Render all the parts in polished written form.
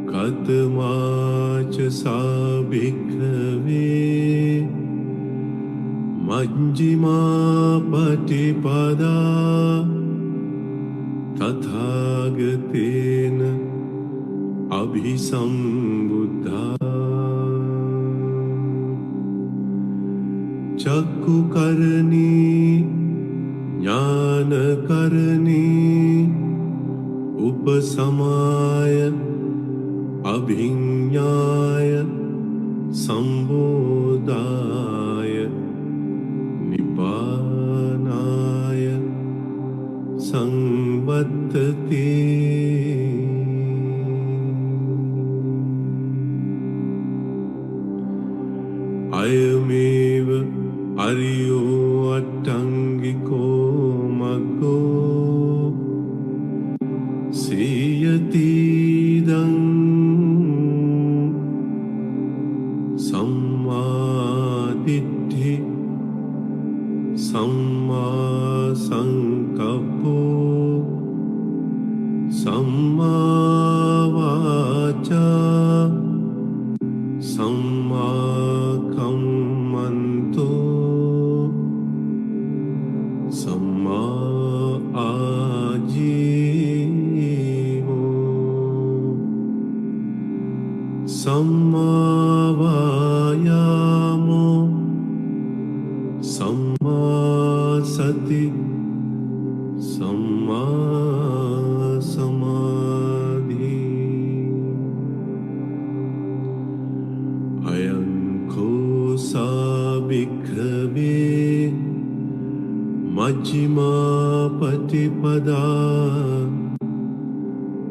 Katmacha sabhikkhave Majjhima patipada Tathagatena abhisambuddha Chakkukarani Jnanakarani Upasamaya Abhinyaya Sambodhaya Nibbanaya Samvattati Ayameva Aryo Attangiko Maggo Siyatidam Sammaditthi Samma Sankappo Samma Vaca Samma Kammanto Samma Ajivo Samma Vayamo Samma Sati Samma Samadhi Ayanko sabhikkhave Majjhima patipada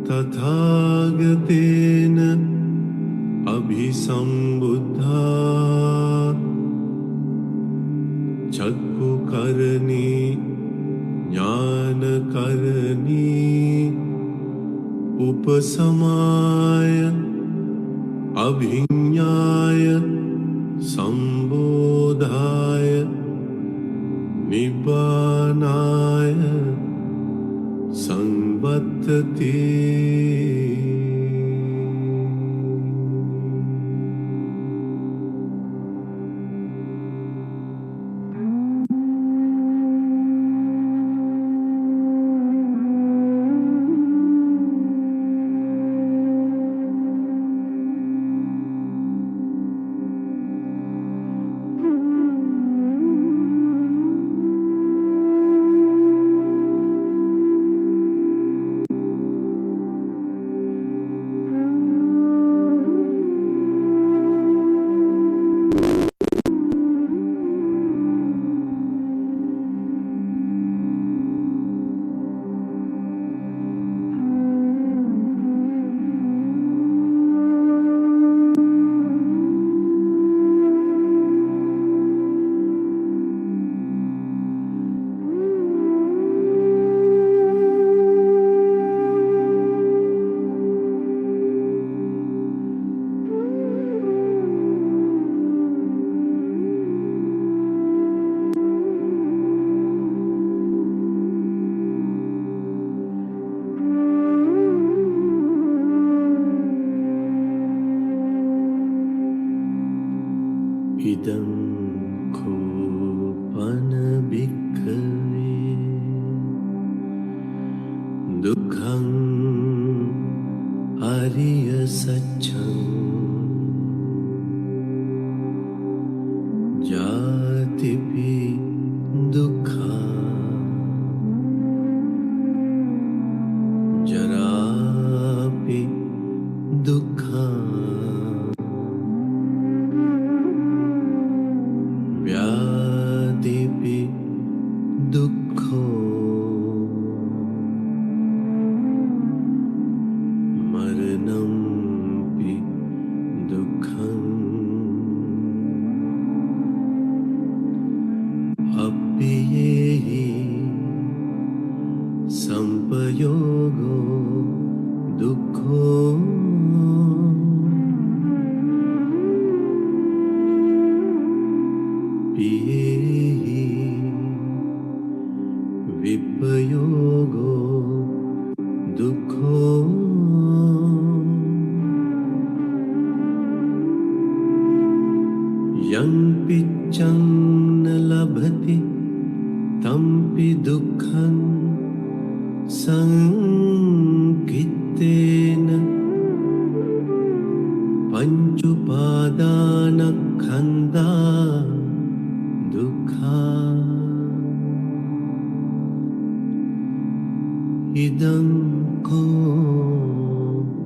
Tathagatena abhisambuddha Chakkukarani Jnanakarani Upasamaya Abhinyaya Sambodhaya Nibbanaya Samvattati Idam kopana bhikkhave Dukkhaṃ ariya saccam Jatipi dukkha Jarapi dukkha Vyadipi dukkho Maranampi dukkham Appiyehi sampayogo dukkho Piyehi vipayogo dukkho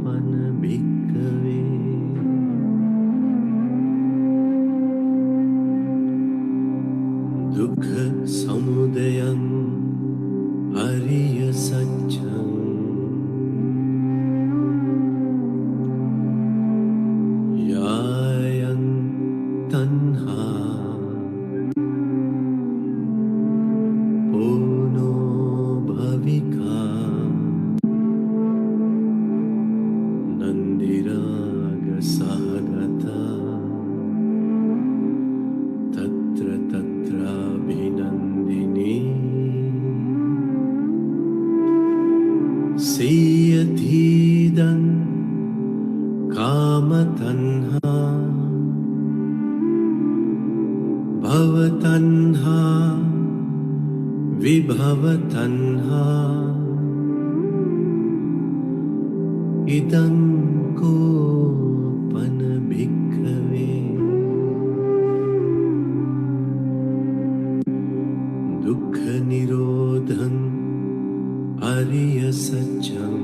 pana bhikkhave dukkha samudayam ariya satyam yayam tanha puno bhavika nandiraga sahagata tatra tatra abhinandini siyatidam kamatanha bhavatanha vibhavatanha idam ko pana bhikkhave dukkha nirodham ariya satyam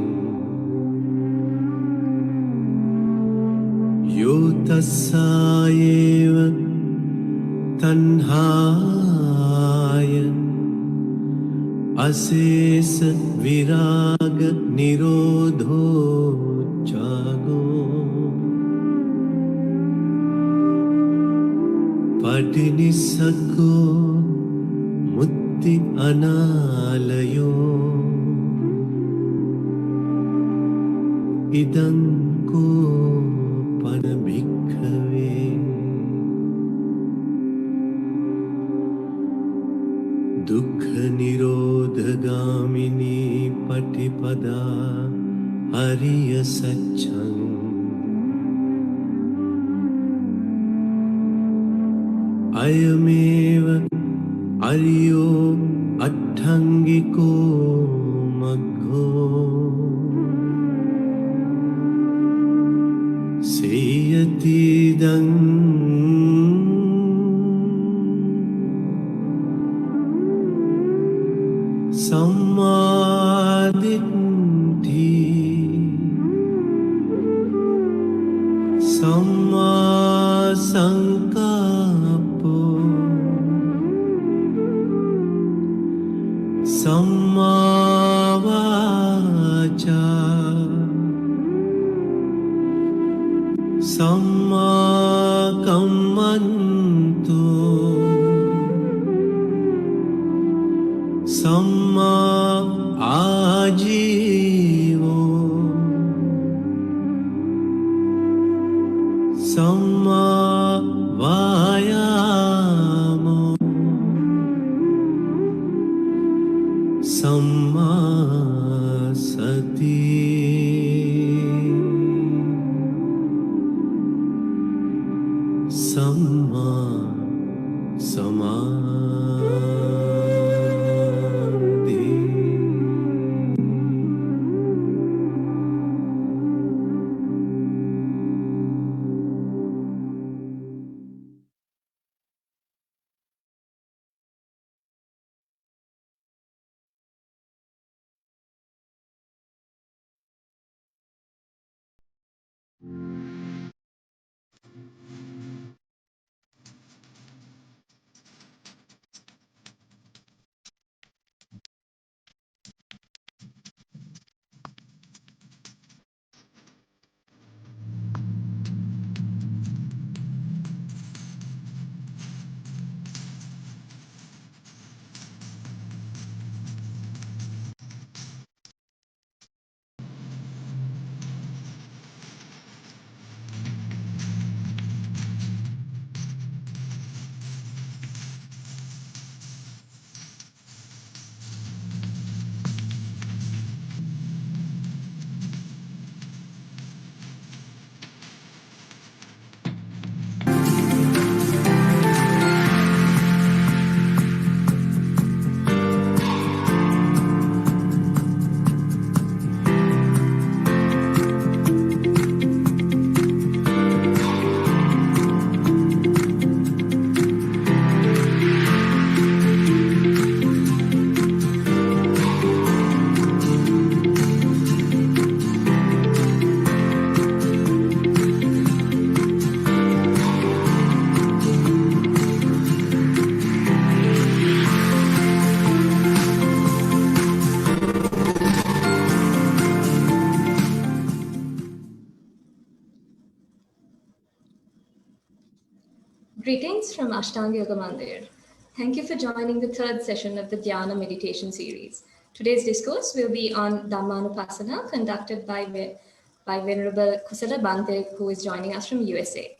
yotasayeva tanhaya asesa viraga nirodho chago padinissako mutti analayo idam ko pana bhikkhave dukkha nirodhagamini patipada ariya satyam ayameva ariyo atthangiko maggo seyatidam sammaditthi samma sankappo samma vaca samma kammanto samma ajivo samma vayamo samma sati samma samadhi Greetings from Ashtanga Yoga Mandir. Thank you for joining the third session of the Dhyana meditation series. Today's discourse will be on Dhammānupassanā, conducted by Venerable Kusala Bhante, who is joining us from USA.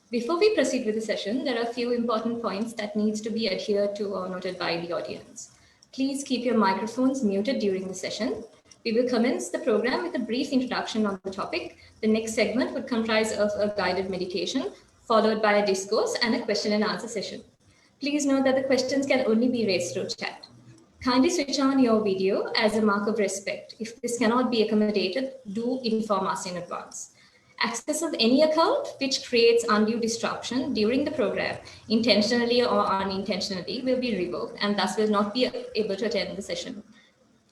Before we proceed with the session, there are a few important points that needs to be adhered to or noted by the audience. Please keep your microphones muted during the session. We will commence the program with a brief introduction on the topic. The next segment would comprise of a guided meditation, followed by a discourse and a question and answer session. Please note that the questions can only be raised through chat. Kindly switch on your video as a mark of respect. If this cannot be accommodated, do inform us in advance. Access of any account which creates undue disruption during the program, intentionally or unintentionally, will be revoked and thus will not be able to attend the session.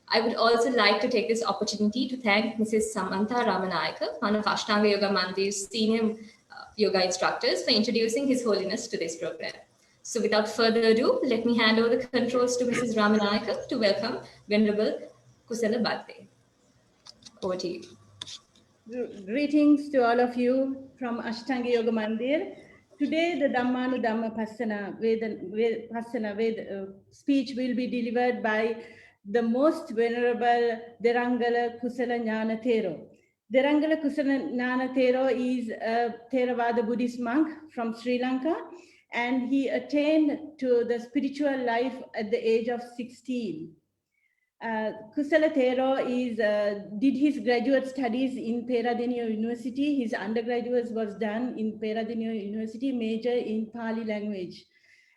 I would also like to take this opportunity to thank Mrs. Samantha Ramanayake, one of Ashtanga Yoga Mandir's senior yoga instructors, for introducing His Holiness to this program. So without further ado, let me hand over the controls to Mrs. Ramanayake to welcome Venerable Kusala Bhante. Over to you. Greetings to all of you from Astanka Yoga Mandir. Today, the Dhammānupassanā speech will be delivered by the most venerable Derangala Kusala Jnana Thero. Derangala Kusala Jnana Thero is a Theravada Buddhist monk from Sri Lanka, and he attained to the spiritual life at the age of 16. Kusala Thero did his graduate studies in Peradeniya University. His undergraduate was done in Peradeniya University, major in Pali language.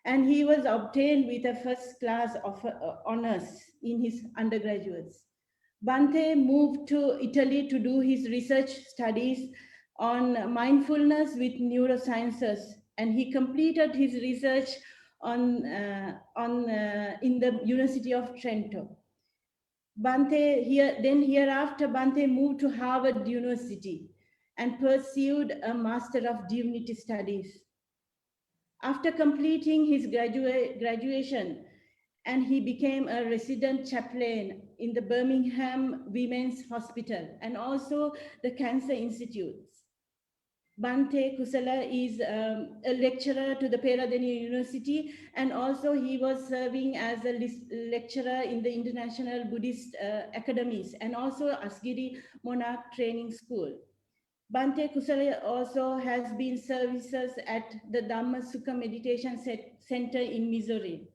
And he was obtained with a first class of honors in his undergraduates. Bhante moved to Italy to do his research studies on mindfulness with neurosciences, and he completed his research in the University of Trento. Hereafter, Bhante moved to Harvard University and pursued a Master of Divinity Studies. After completing his graduation, and he became a resident chaplain in the Birmingham Women's Hospital and also the Cancer Institutes. Bhante Kusala is a lecturer to the Peradeniya University, and also he was serving as a lecturer in the International Buddhist Academies and also Asgiri Monarch Training School. Bhante Kusala also has been services at the Dhamma Sukha Meditation Center in Missouri.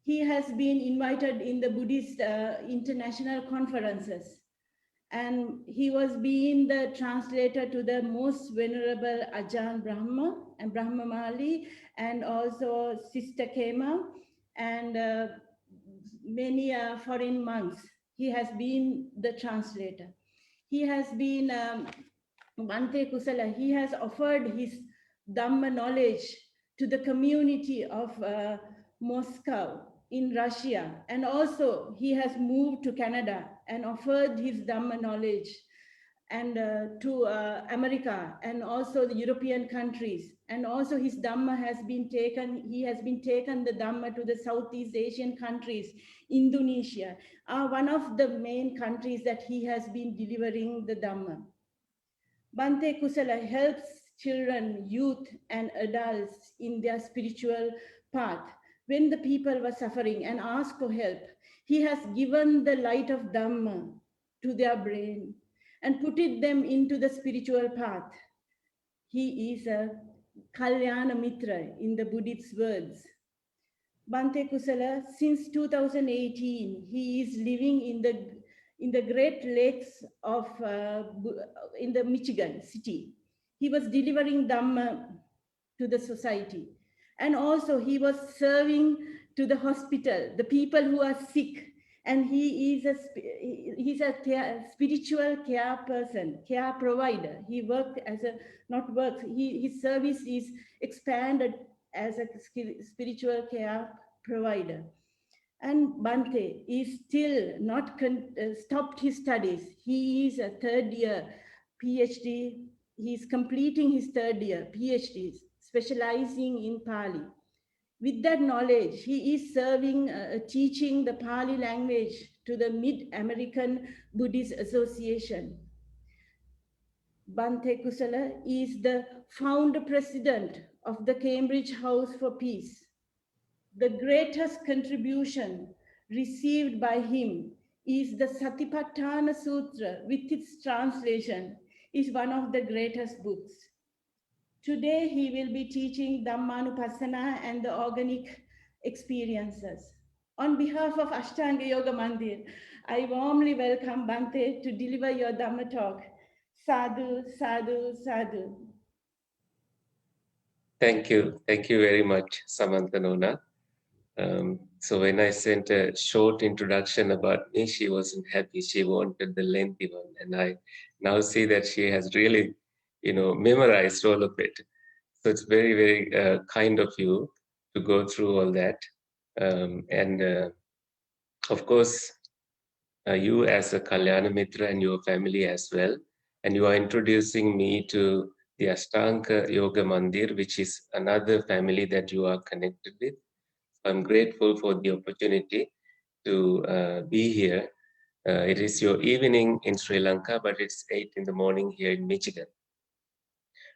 He has been invited in the Buddhist international conferences, and he was being the translator to the most venerable Ajahn Brahma and Brahma Mali, and also Sister Kema, and many foreign monks. He has been the translator. He has been, Bhante Kusala, he has offered his Dhamma knowledge to the community of Moscow in Russia, and also he has moved to Canada and offered his Dhamma knowledge and to America and also the European countries, and also his Dhamma has been taken, he has been taken the Dhamma to the Southeast Asian countries. Indonesia are one of the main countries that he has been delivering the Dhamma. Bhante Kusala helps children, youth and adults in their spiritual path. When the people were suffering and asked for help, he has given the light of Dhamma to their brain and put them into the spiritual path. He is a Kalyana Mitra in the Buddhist words. Bhante Kusala, since 2018, he is living in the Great Lakes of in the Michigan city. He was delivering Dhamma to the society. And also he was serving to the hospital, the people who are sick. And he's a spiritual care person, care provider. He worked as a, not works, his service is expanded as a spiritual care provider. And Bhante is still not stopped his studies. He is a third year PhD. He's completing his third year PhD, specializing in Pali. With that knowledge, he is serving, teaching the Pali language to the Mid-American Buddhist Association. Bhante Kusala is the founder president of the Cambridge House for Peace. The greatest contribution received by him is the Satipatthana Sutra with its translation is one of the greatest books. Today he will be teaching Dhammānupassanā and the organic experiences. On behalf of Astanka Yoga Mandir, I warmly welcome Bhante to deliver your Dhamma talk. Sadhu, sadhu, sadhu. Thank you. Thank you very much, Samantha Nona. So when I sent a short introduction about me, she wasn't happy. She wanted the lengthy one. And I now see that she has really, memorized all of it. So it's very, very kind of you to go through all that. Of course, you as a Kalyana Mitra and your family as well. And you are introducing me to the Astanka Yoga Mandir, which is another family that you are connected with. I'm grateful for the opportunity to be here. It is your evening in Sri Lanka, but it's 8 in the morning here in Michigan.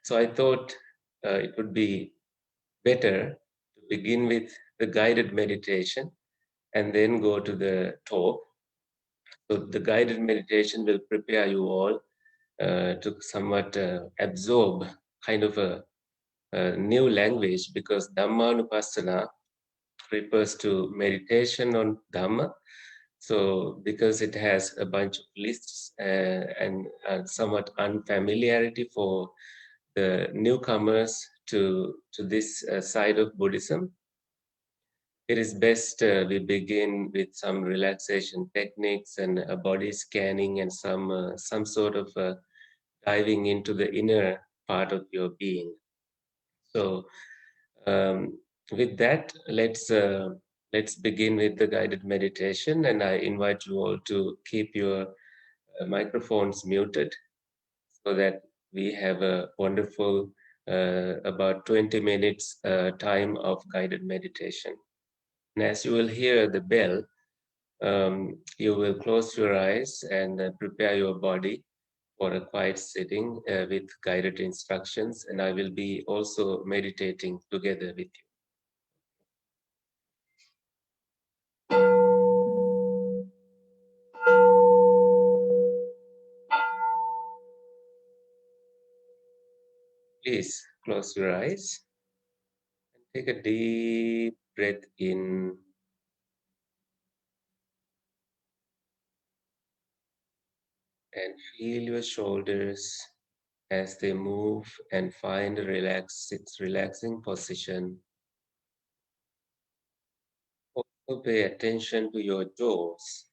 So I thought it would be better to begin with the guided meditation and then go to the talk. So the guided meditation will prepare you all to somewhat absorb kind of a new language, because Dhammānupassanā refers to meditation on Dhamma. So because it has a bunch of lists and somewhat unfamiliarity for the newcomers to this side of Buddhism, it is best we begin with some relaxation techniques and a body scanning and some sort of diving into the inner part of your being. So with that, let's begin with the guided meditation, and I invite you all to keep your microphones muted so that we have a wonderful about 20 minutes time of guided meditation. And as you will hear the bell, you will close your eyes and prepare your body for a quiet sitting with guided instructions, and I will be also meditating together with you. Please close your eyes and take a deep breath in and feel your shoulders as they move and find a relaxing position. Also pay attention to your jaws,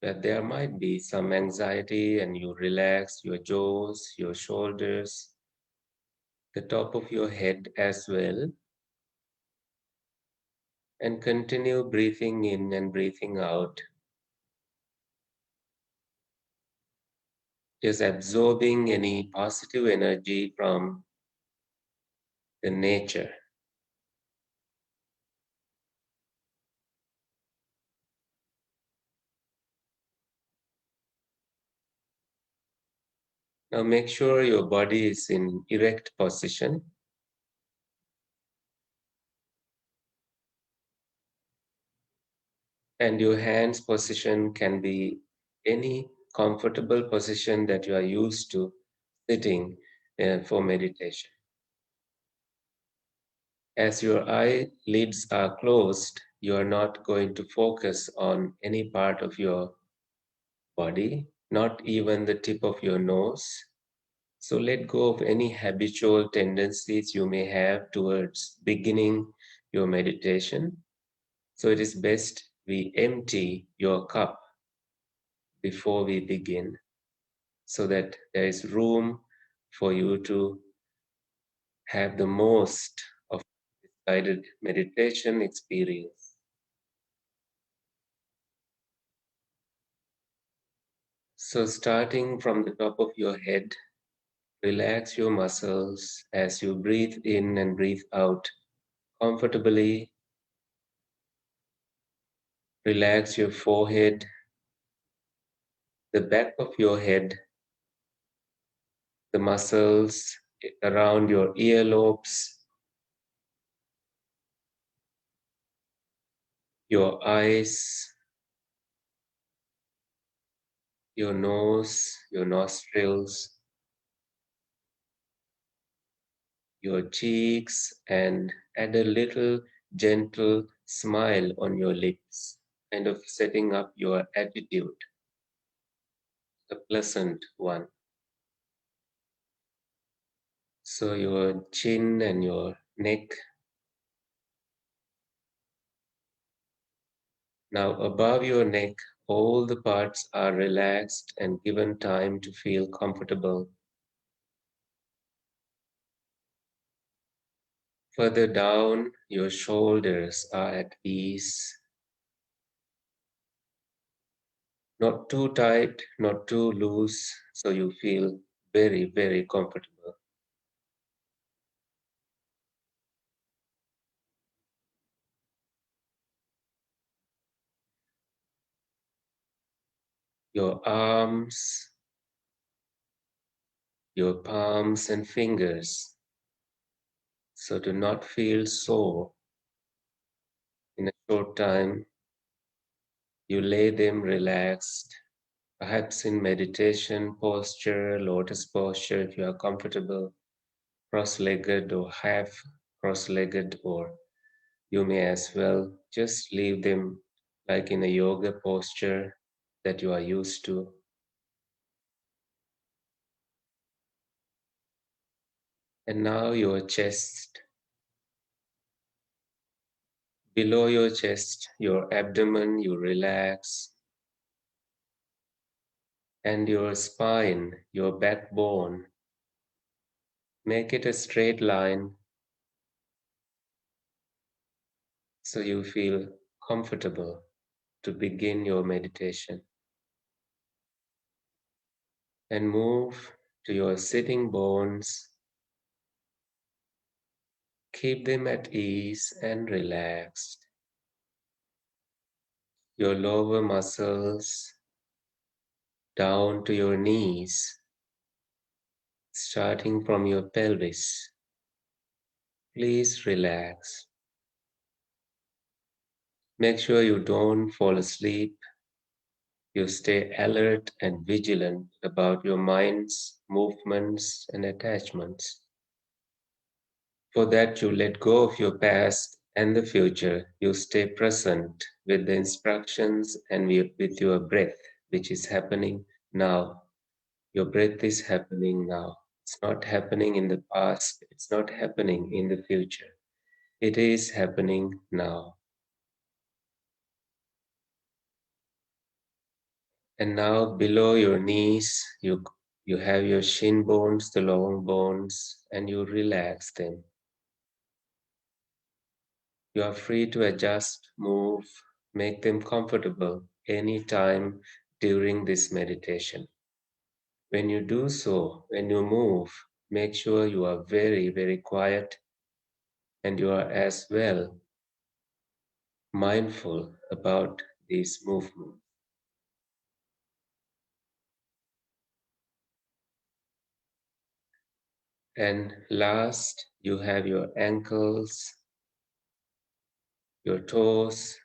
that there might be some anxiety, and you relax your jaws, your shoulders, the top of your head as well. And continue breathing in and breathing out. Just absorbing any positive energy from the nature. Now make sure your body is in erect position. And your hands position can be any comfortable position that you are used to sitting for meditation. As your eyelids are closed, you are not going to focus on any part of your body, not even the tip of your nose. So let go of any habitual tendencies you may have towards beginning your meditation. So it is best we empty your cup before we begin, so that there is room for you to have the most of this guided meditation experience. So starting from the top of your head, relax your muscles as you breathe in and breathe out comfortably. Relax your forehead, the back of your head, the muscles around your earlobes, your eyes, your nose, your nostrils, your cheeks, and add a little gentle smile on your lips, kind of setting up your attitude, a pleasant one. So your chin and your neck. Now above your neck, all the parts are relaxed and given time to feel comfortable. Further down, your shoulders are at ease. Not too tight, not too loose, so you feel very, very comfortable. Your arms, your palms and fingers, so do not feel sore. In a short time, you lay them relaxed, perhaps in meditation posture, lotus posture if you are comfortable, cross-legged or half cross-legged, or you may as well just leave them like in a yoga posture that you are used to. And now your chest. Below your chest, your abdomen, you relax. And your spine, your backbone, make it a straight line so you feel comfortable to begin your meditation. And move to your sitting bones. Keep them at ease and relaxed. Your lower muscles down to your knees, starting from your pelvis. Please relax. Make sure you don't fall asleep. You stay alert and vigilant about your mind's movements and attachments. For that, you let go of your past and the future. You stay present with the instructions and with your breath, which is happening now. Your breath is happening now. It's not happening in the past. It's not happening in the future. It is happening now. And now below your knees, you have your shin bones, the long bones, and you relax them. You are free to adjust, move, make them comfortable anytime during this meditation. When you do so, when you move, make sure you are very, very quiet and you are as well mindful about these movements. And last, you have your ankles, your toes,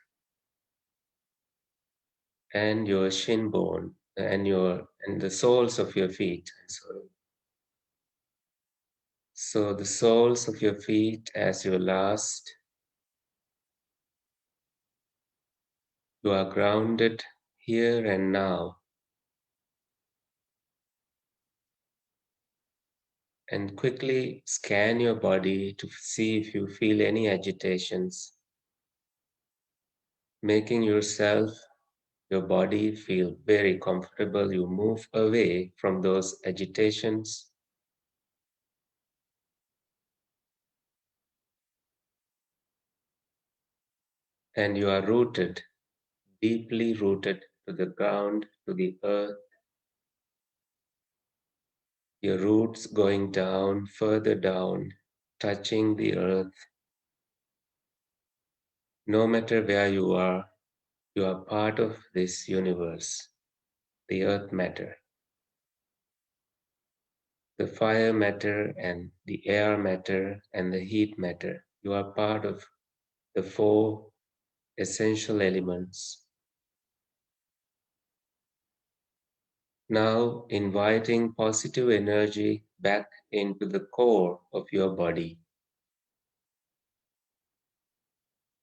and your shin bone, and the soles of your feet. Sorry. So the soles of your feet as your last. You are grounded here and now. And quickly scan your body to see if you feel any agitations, making yourself, your body feel very comfortable. You move away from those agitations. And you are rooted, deeply rooted to the ground, to the earth. Your roots going down, further down, touching the earth. No matter where you are part of this universe, the earth matter. the fire matter and the air matter and the heat matter. You are part of the four essential elements. Now inviting positive energy back into the core of your body.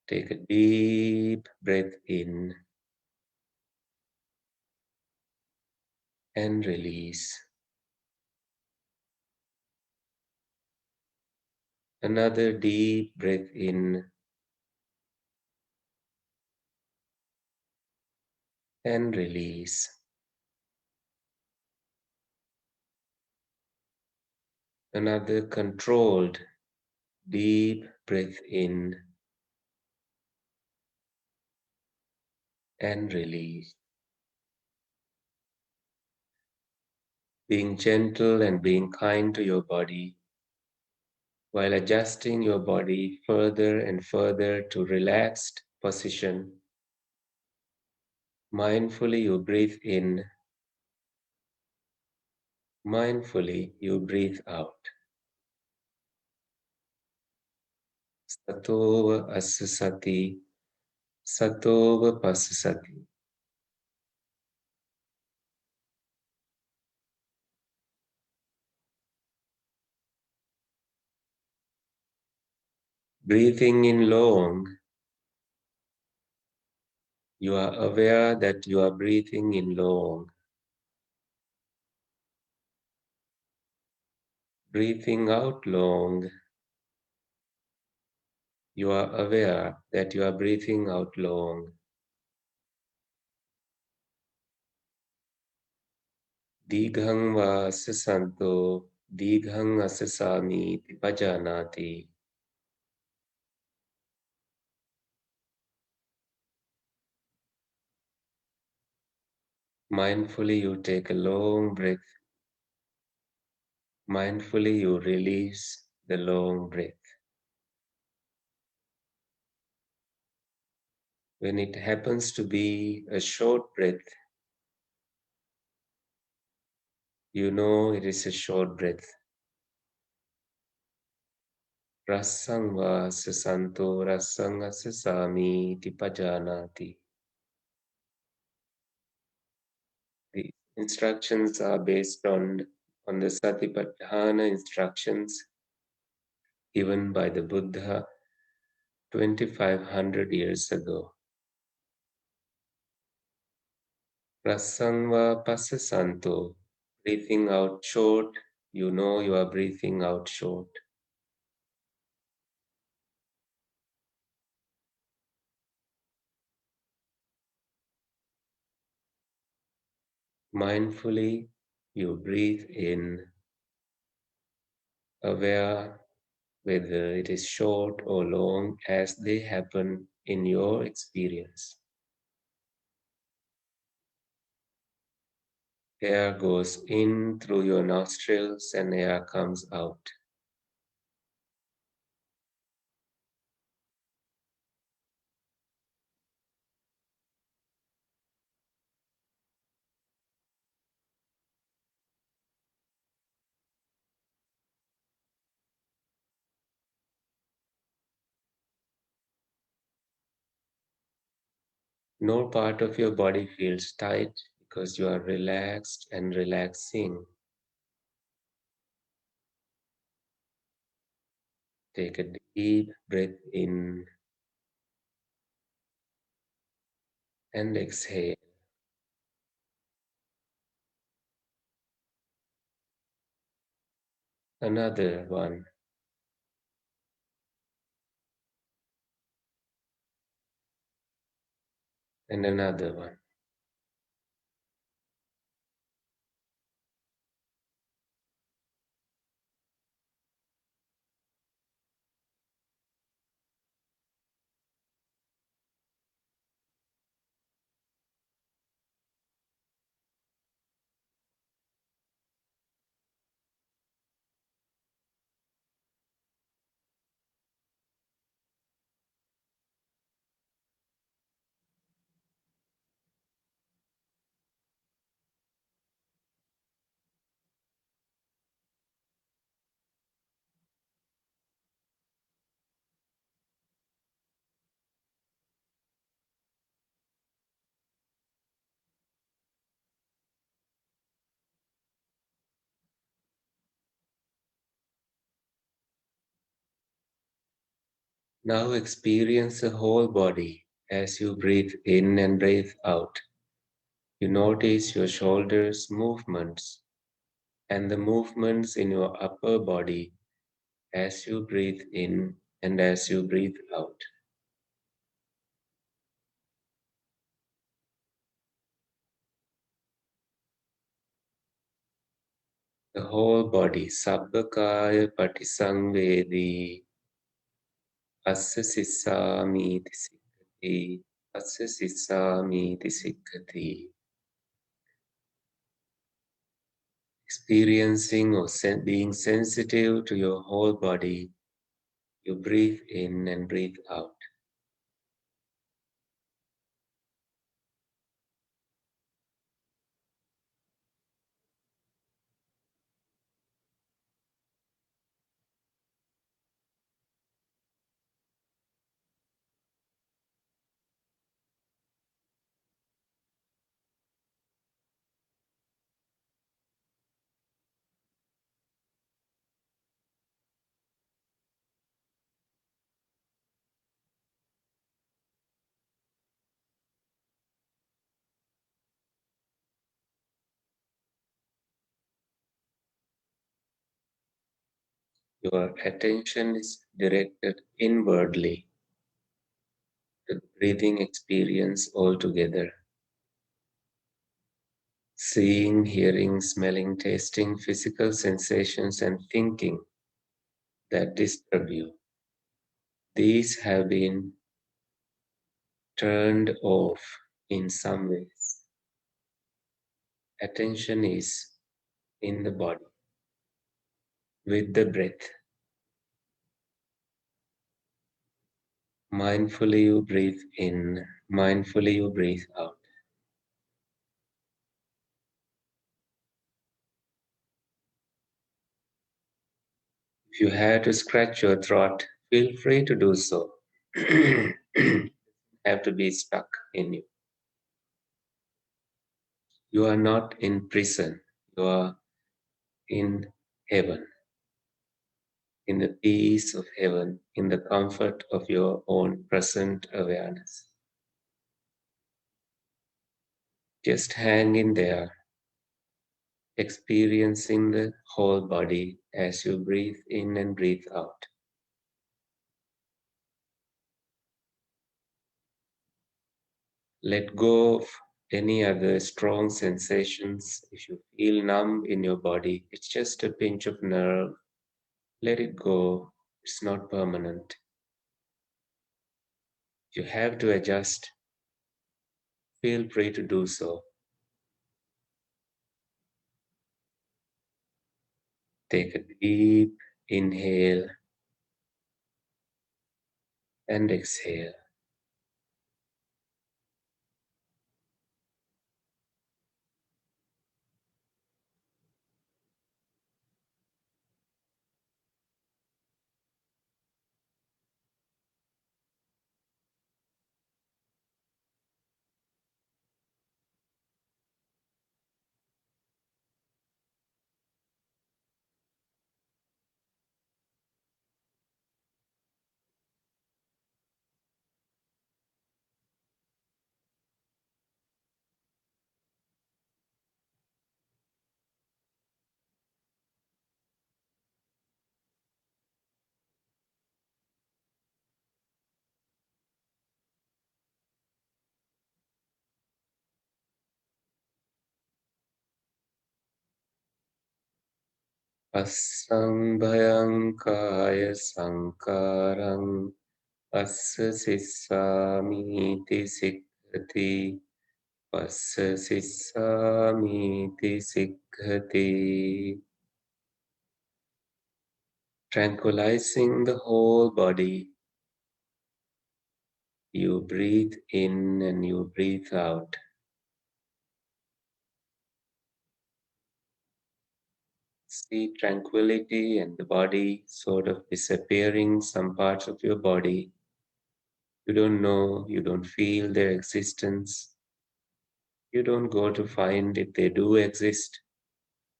Take a deep breath in and release. Another deep breath in and release. Another controlled deep breath in and release. Being gentle and being kind to your body while adjusting your body further and further to relaxed position. Mindfully you breathe in. Mindfully you breathe out. Satova asasati, satova pasasati. Breathing in long, you are aware that you are breathing in long. Breathing out long, you are aware that you are breathing out long. Dighang va sasanto, dighang asasami pajanati. Mindfully you take a long breath. Mindfully you release the long breath. When it happens to be a short breath, you know it is a short breath. Rasang va sasanto, rasang asasami pajanati. The instructions are based on the Satipatthana instructions given by the Buddha 2500 years ago. Prasangva pasasanto, breathing out short, you know you are breathing out short. Mindfully, you breathe in, aware whether it is short or long as they happen in your experience. Air goes in through your nostrils and air comes out. No part of your body feels tight because you are relaxed and relaxing. Take a deep breath in and exhale. Another one. And another one. Now experience the whole body as you breathe in and breathe out. You notice your shoulders' movements and the movements in your upper body as you breathe in and as you breathe out. The whole body, sabbakaya patisangvedi, assa sissami tisikkati, assa sissami tisikkati. Experiencing or being sensitive to your whole body, you breathe in and breathe out. Your attention is directed inwardly to the breathing experience altogether. Seeing, hearing, smelling, tasting, physical sensations, and thinking that disturb you. These have been turned off in some ways. Attention is in the body, with the breath. Mindfully you breathe in, mindfully you breathe out. If you had to scratch your throat, feel free to do so. Have to be stuck in you. You are not in prison, you are in heaven, in the peace of heaven, in the comfort of your own present awareness. Just hang in there, experiencing the whole body as you breathe in and breathe out. Let go of any other strong sensations. If you feel numb in your body, it's just a pinch of nerve. Let it go. It's not permanent. If you have to adjust, feel free to do so. Take a deep inhale and exhale. Asambhayam kaya sankarang assa sissamiti sikkati passa sissamiti sikkati. Tranquilizing the whole body, you breathe in and you breathe out. See tranquility and the body sort of disappearing, some parts of your body. You don't know, you don't feel their existence. You don't go to find if they do exist.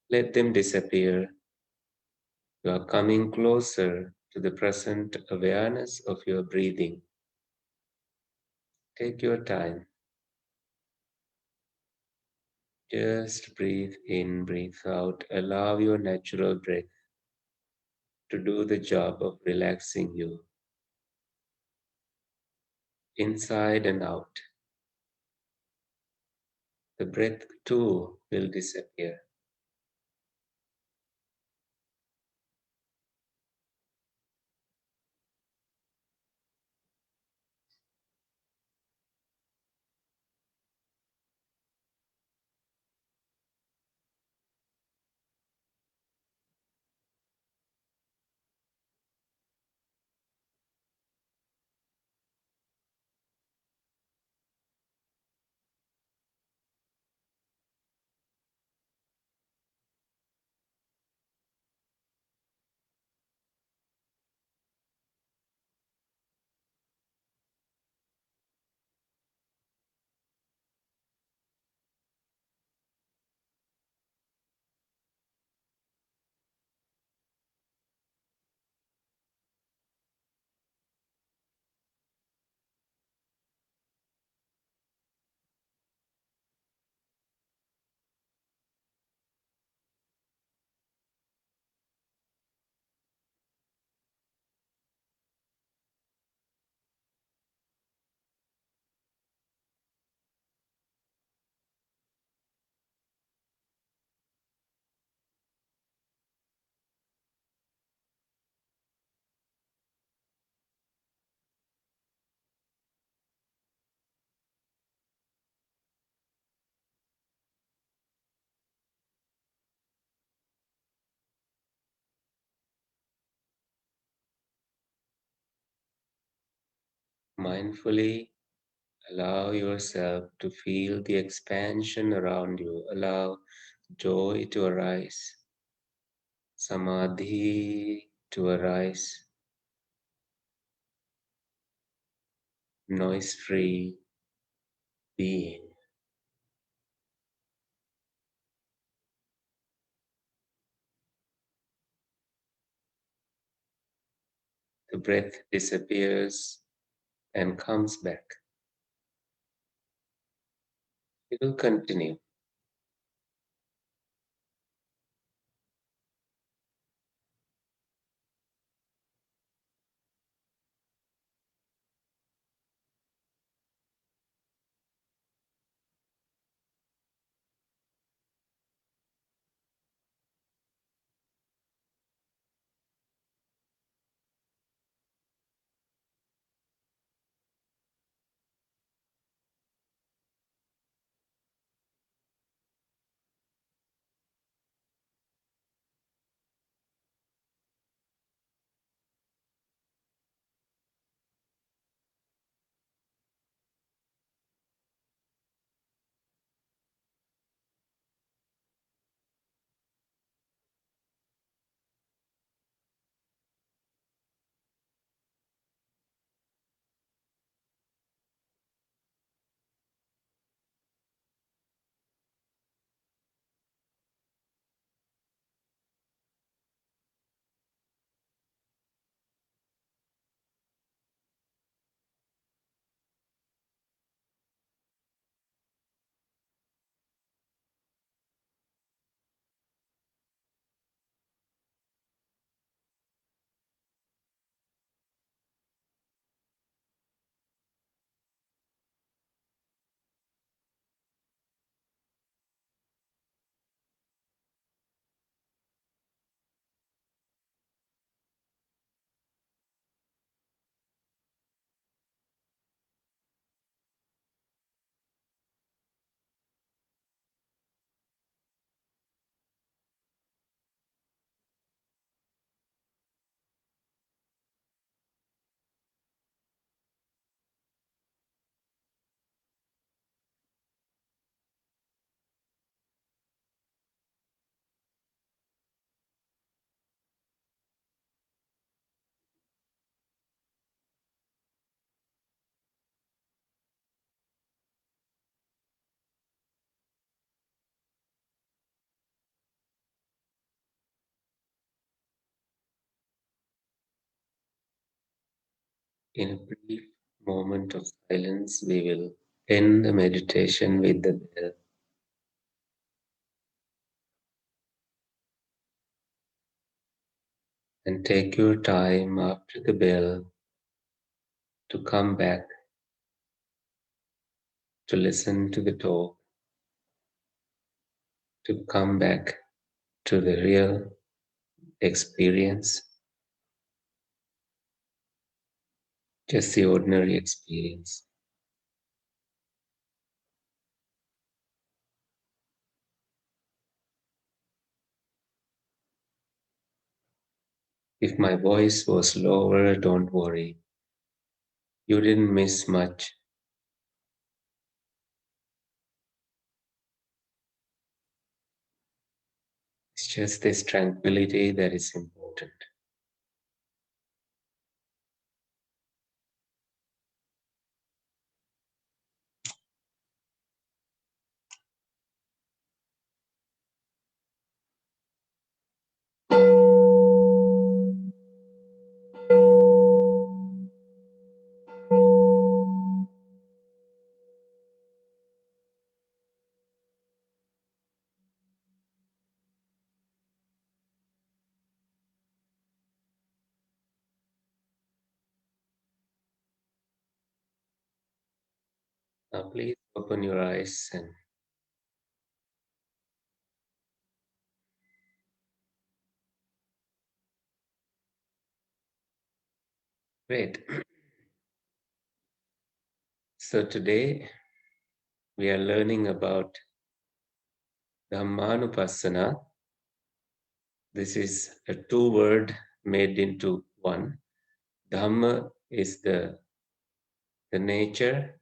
Let them disappear. You are coming closer to to the present awareness of your breathing. Take your time. Just breathe in, breathe out. Allow your natural breath to do the job of relaxing you inside and out. The breath too will disappear. Mindfully allow yourself to feel the expansion around you. Allow joy to arise, samadhi to arise, noise-free being. The breath disappears and comes back. It will continue. In a brief moment of silence, we will end the meditation with the bell. And take your time after the bell to come back to listen to the talk, to come back to the real experience, just the ordinary experience. If my voice was lower, don't worry. You didn't miss much. It's just this tranquility that is important. Now please open your eyes and great. So today we are learning about Dhammānupassanā. This is a two-word made into one. Dhamma is the nature.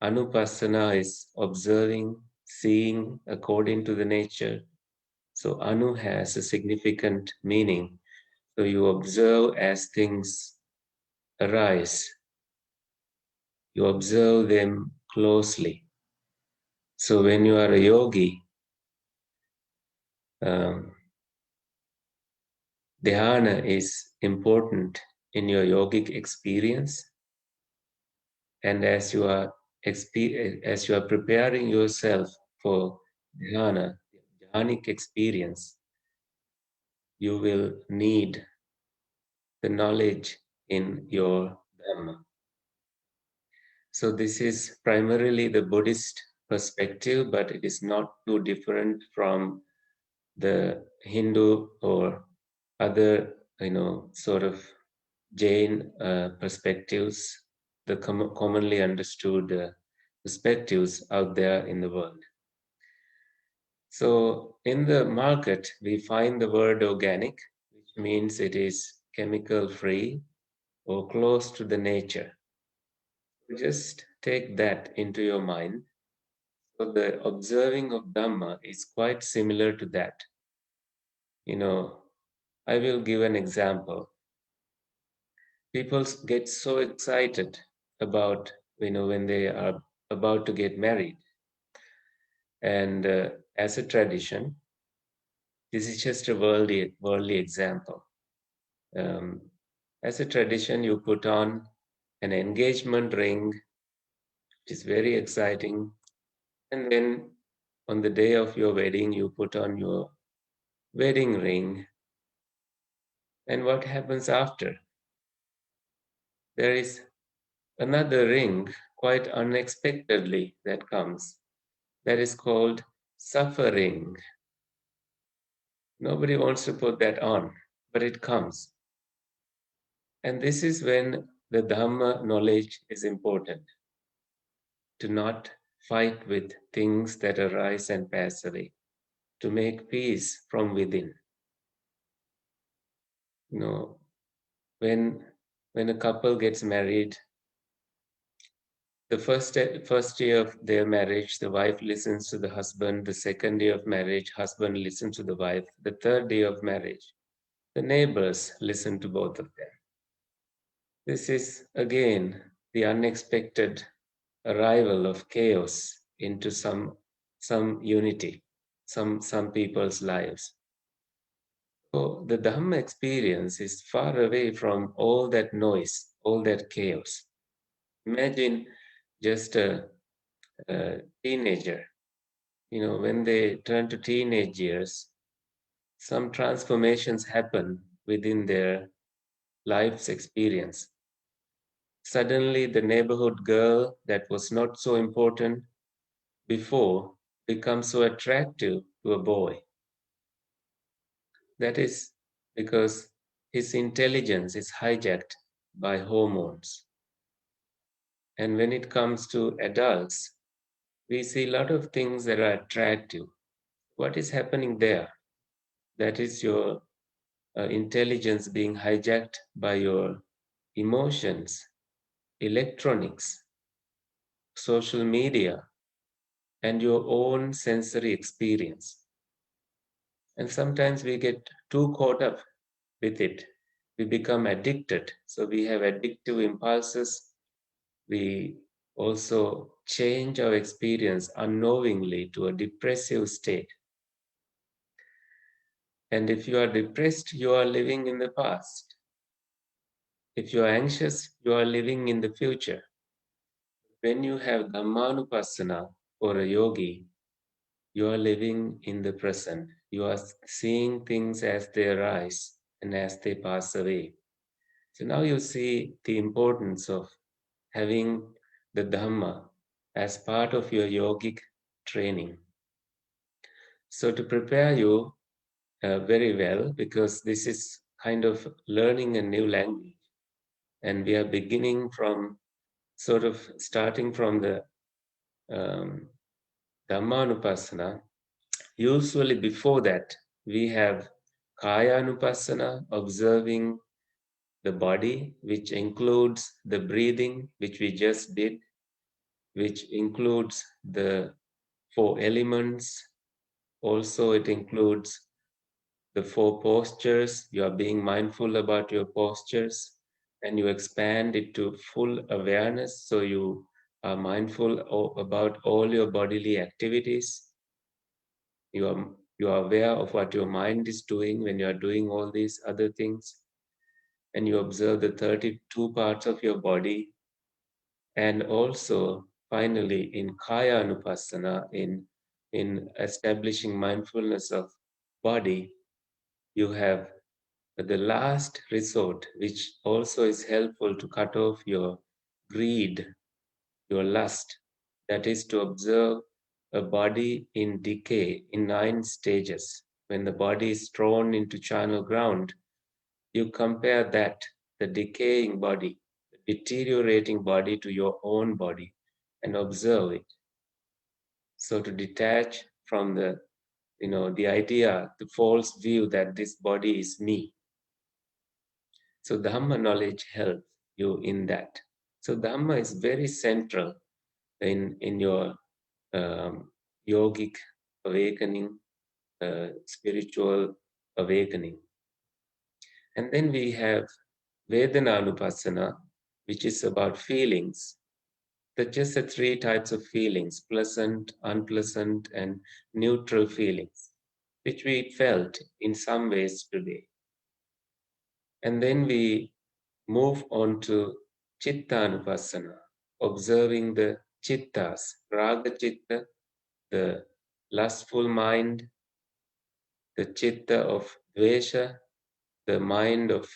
Anupassana is observing, seeing according to the nature. So anu has a significant meaning. So you observe as things arise. You observe them closely. So when you are a yogi, dhyana is important in your yogic experience. And as you are preparing yourself for dhyana, dhyanic experience, you will need the knowledge in your dhamma. So this is primarily the Buddhist perspective, but it is not too different from the Hindu or other, sort of Jain perspectives, the commonly understood perspectives out there in the world. So in the market, we find the word organic, which means it is chemical free or close to the nature. Just take that into your mind. So the observing of Dhamma is quite similar to that. I will give an example. People get so excited about, when they are about to get married. And as a tradition, this is just a worldly example. As a tradition, you put on an engagement ring, which is very exciting. And then on the day of your wedding, you put on your wedding ring. And what happens after? There is another ring quite unexpectedly that comes. That is called suffering. Nobody wants to put that on, but it comes. And this is when the Dhamma knowledge is important. To not fight with things that arise and pass away. To make peace from within. When a couple gets married, the first year of their marriage, the wife listens to the husband. The second day of marriage, husband listens to the wife. The third day of marriage, the neighbors listen to both of them. This is, again, the unexpected arrival of chaos into some unity, some people's lives. So the Dhamma experience is far away from all that noise. all that chaos. Imagine just a teenager. When they turn to teenage years, some transformations happen within their life's experience. Suddenly, the neighborhood girl that was not so important before becomes so attractive to a boy. That is because his intelligence is hijacked by hormones. And when it comes to adults, we see a lot of things that are attractive. What is happening there? That is your intelligence being hijacked by your emotions, electronics, social media, and your own sensory experience. And sometimes we get too caught up with it. We become addicted. So we have addictive impulses. We also change our experience unknowingly to a depressive state. And if you are depressed, you are living in the past. If you are anxious, you are living in the future. When you have Dhammānupassanā or a yogi, you are living in the present. You are seeing things as they arise and as they pass away. So now you see the importance of having the Dhamma as part of your yogic training. So to prepare you very well, because this is kind of learning a new language, and we are beginning from sort of starting from the Dhammānupassanā. Usually before that, we have Kāyānupassana, observing the body, which includes the breathing, which we just did, which includes the 4 elements. Also, it includes the 4 postures. You are being mindful about your postures, and you expand it to full awareness. So you are mindful about all your bodily activities. You are aware of what your mind is doing when you are doing all these other things. And you observe the 32 parts of your body. And also, finally, in Kāyānupassana, in establishing mindfulness of body, you have the last resort, which also is helpful to cut off your greed, your lust. That is to observe a body in decay in 9 stages. When the body is thrown into charnel ground, you compare that, the decaying body, the deteriorating body, to your own body and observe it. So to detach from the idea, the false view that this body is me. So Dhamma knowledge helps you in that. So Dhamma is very central in your yogic awakening, spiritual awakening. And then we have Vedana-Nupassana, which is about feelings. There's just the 3 types of feelings: pleasant, unpleasant, and neutral feelings, which we felt in some ways today. And then we move on to Chitta-Nupassana, observing the chittas, raga chitta, the lustful mind, the chitta of dvesha, the mind of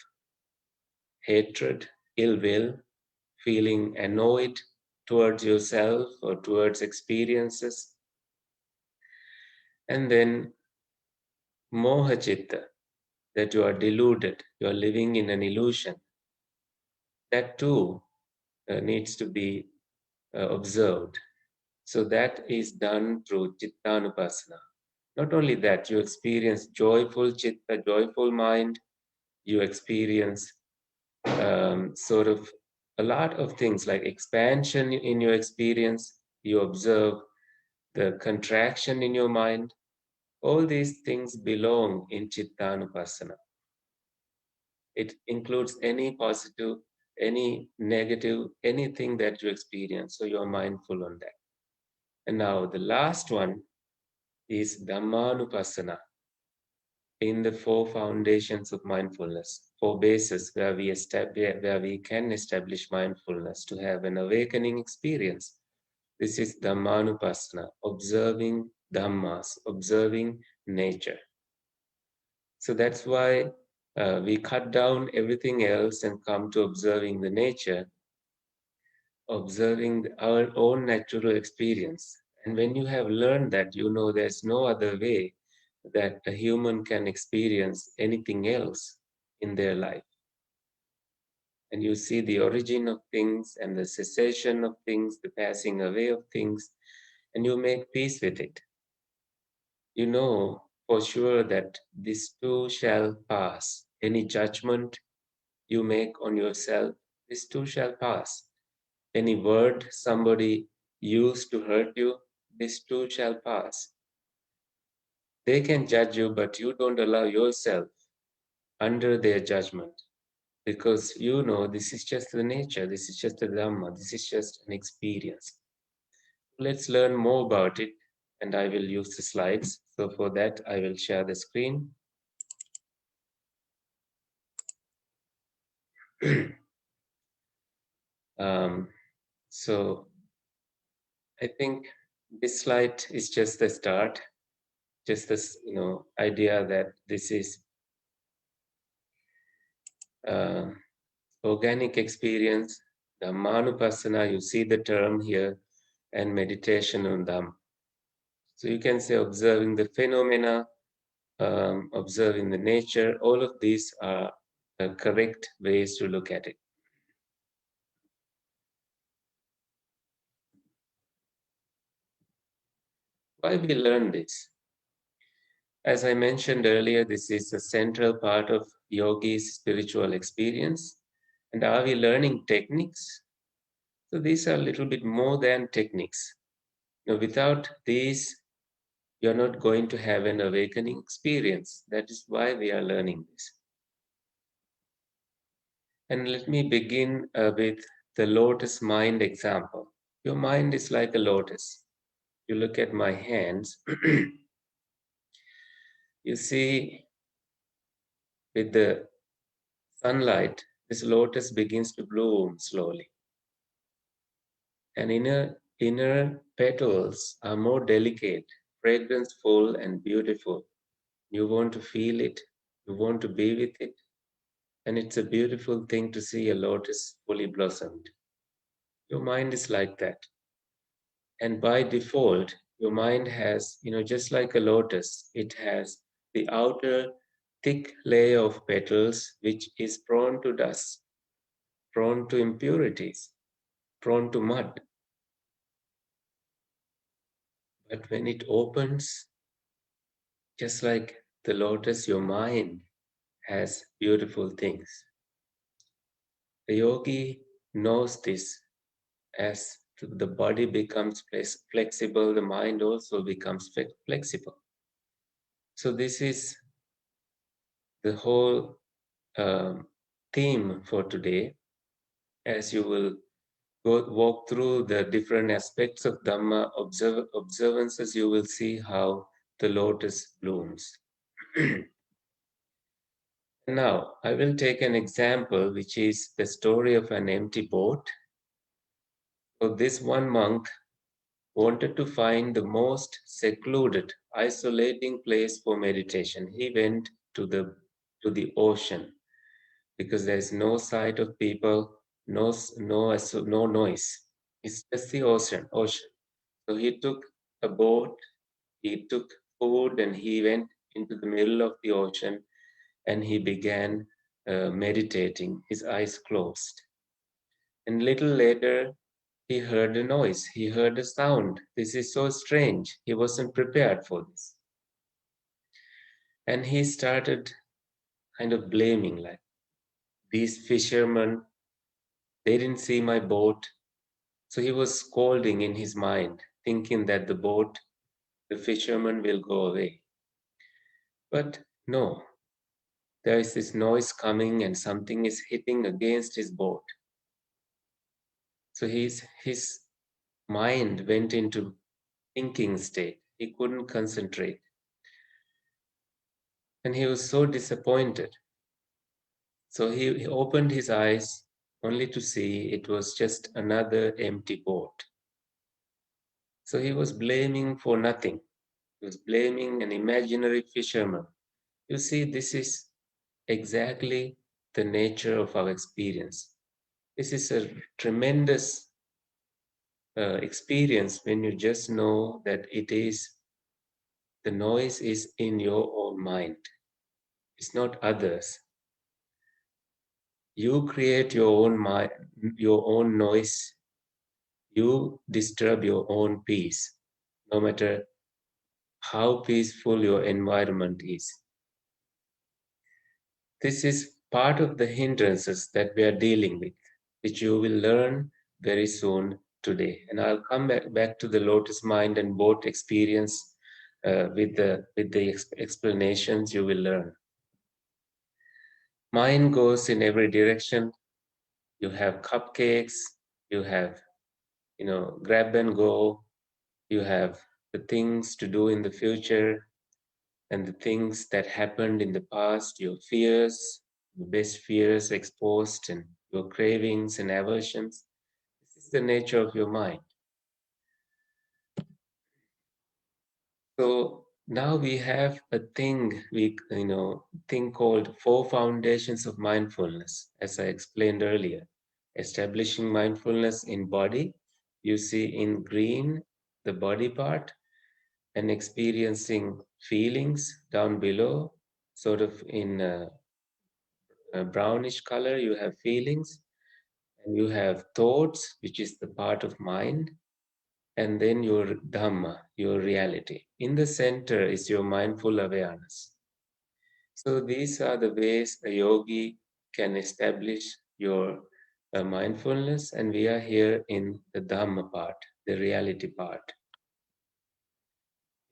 hatred, ill will, feeling annoyed towards yourself or towards experiences. And then moha chitta, that you are deluded, you are living in an illusion. That too needs to be observed. So that is done through Chitta-Nupassana. Not only that, you experience joyful chitta, joyful mind, you experience sort of a lot of things like expansion in your experience, you observe the contraction in your mind. All these things belong in Chitta-Nupassana. It includes any positive, any negative, anything that you experience. So you are mindful on that. And now the last one is Dhammānupassanā. in the 4 foundations of mindfulness, 4 bases where we can establish mindfulness to have an awakening experience. This is Dhammānupassanā, observing dhammas, observing nature. So that's why we cut down everything else and come to observing the nature, observing our own natural experience. And when you have learned that, you know there's no other way that a human can experience anything else in their life. And you see the origin of things and the cessation of things, the passing away of things, and you make peace with it. You know for sure that this too shall pass. Any judgment you make on yourself, this too shall pass. Any word somebody used to hurt you, this too shall pass. They can judge you, but you don't allow yourself under their judgment, because you know this is just the nature, this is just a dhamma, this is just an experience. Let's learn more about it, and I will use the slides. So for that, I will share the screen. So I think this slide is just the start, just this idea that this is organic experience. Dhammānupassanā, you see the term here, and meditation on Dhamma. So you can say observing the phenomena, observing the nature, all of these are the correct ways to look at it. Why we learn this? As I mentioned earlier, this is a central part of yogi's spiritual experience. And are we learning techniques? So these are a little bit more than techniques. Now, without these, you're not going to have an awakening experience. That is why we are learning this. And let me begin with the lotus mind example. Your mind is like a lotus. You look at my hands, you see with the sunlight, this lotus begins to bloom slowly. And inner petals are more delicate, fragrance-full and beautiful. You want to feel it, you want to be with it. And it's a beautiful thing to see a lotus fully blossomed. Your mind is like that. And by default, your mind has, just like a lotus, it has the outer thick layer of petals, which is prone to dust, prone to impurities, prone to mud. But when it opens, just like the lotus, your mind has beautiful things. The yogi knows this. As the body becomes flexible, the mind also becomes flexible. So this is the whole theme for today. As you will walk through the different aspects of Dhamma observances, you will see how the lotus blooms. Now, I will take an example, which is the story of an empty boat. So this one monk wanted to find the most secluded, isolating place for meditation. He went to the ocean because there is no sight of people, no noise. It's just the ocean. So he took a boat, he took food, and he went into the middle of the ocean, and he began meditating, his eyes closed. And little later, he heard a noise, he heard a sound. This is so strange. He wasn't prepared for this. And he started kind of blaming, like, these fishermen, they didn't see my boat. So he was scolding in his mind, thinking that the fishermen will go away. But no, there is this noise coming and something is hitting against his boat. So his mind went into thinking state. He couldn't concentrate. And he was so disappointed. So he opened his eyes only to see it was just another empty boat. So he was blaming for nothing. He was blaming an imaginary fisherman. You see, this is exactly the nature of our experience. This is a tremendous experience when you just know that the noise is in your own mind. It's not others. You create your own mind, your own noise. You disturb your own peace, no matter how peaceful your environment is. This is part of the hindrances that we are dealing with, which you will learn very soon today. And I'll come back to the lotus mind and boat experience with the explanations you will learn. Mind goes in every direction. You have cupcakes, you have, grab and go, you have the things to do in the future and the things that happened in the past, your fears, your best fears exposed, and your cravings and aversions. This is the nature of your mind. So now we have a thing called 4 foundations of mindfulness, as I explained earlier. Establishing mindfulness in body, you see in green the body part, and experiencing feelings down below, sort of in a brownish color, you have feelings, and you have thoughts, which is the part of mind, and then your dhamma, your reality. In the center is your mindful awareness. So these are the ways a yogi can establish your mindfulness, and we are here in the dhamma part, the reality part.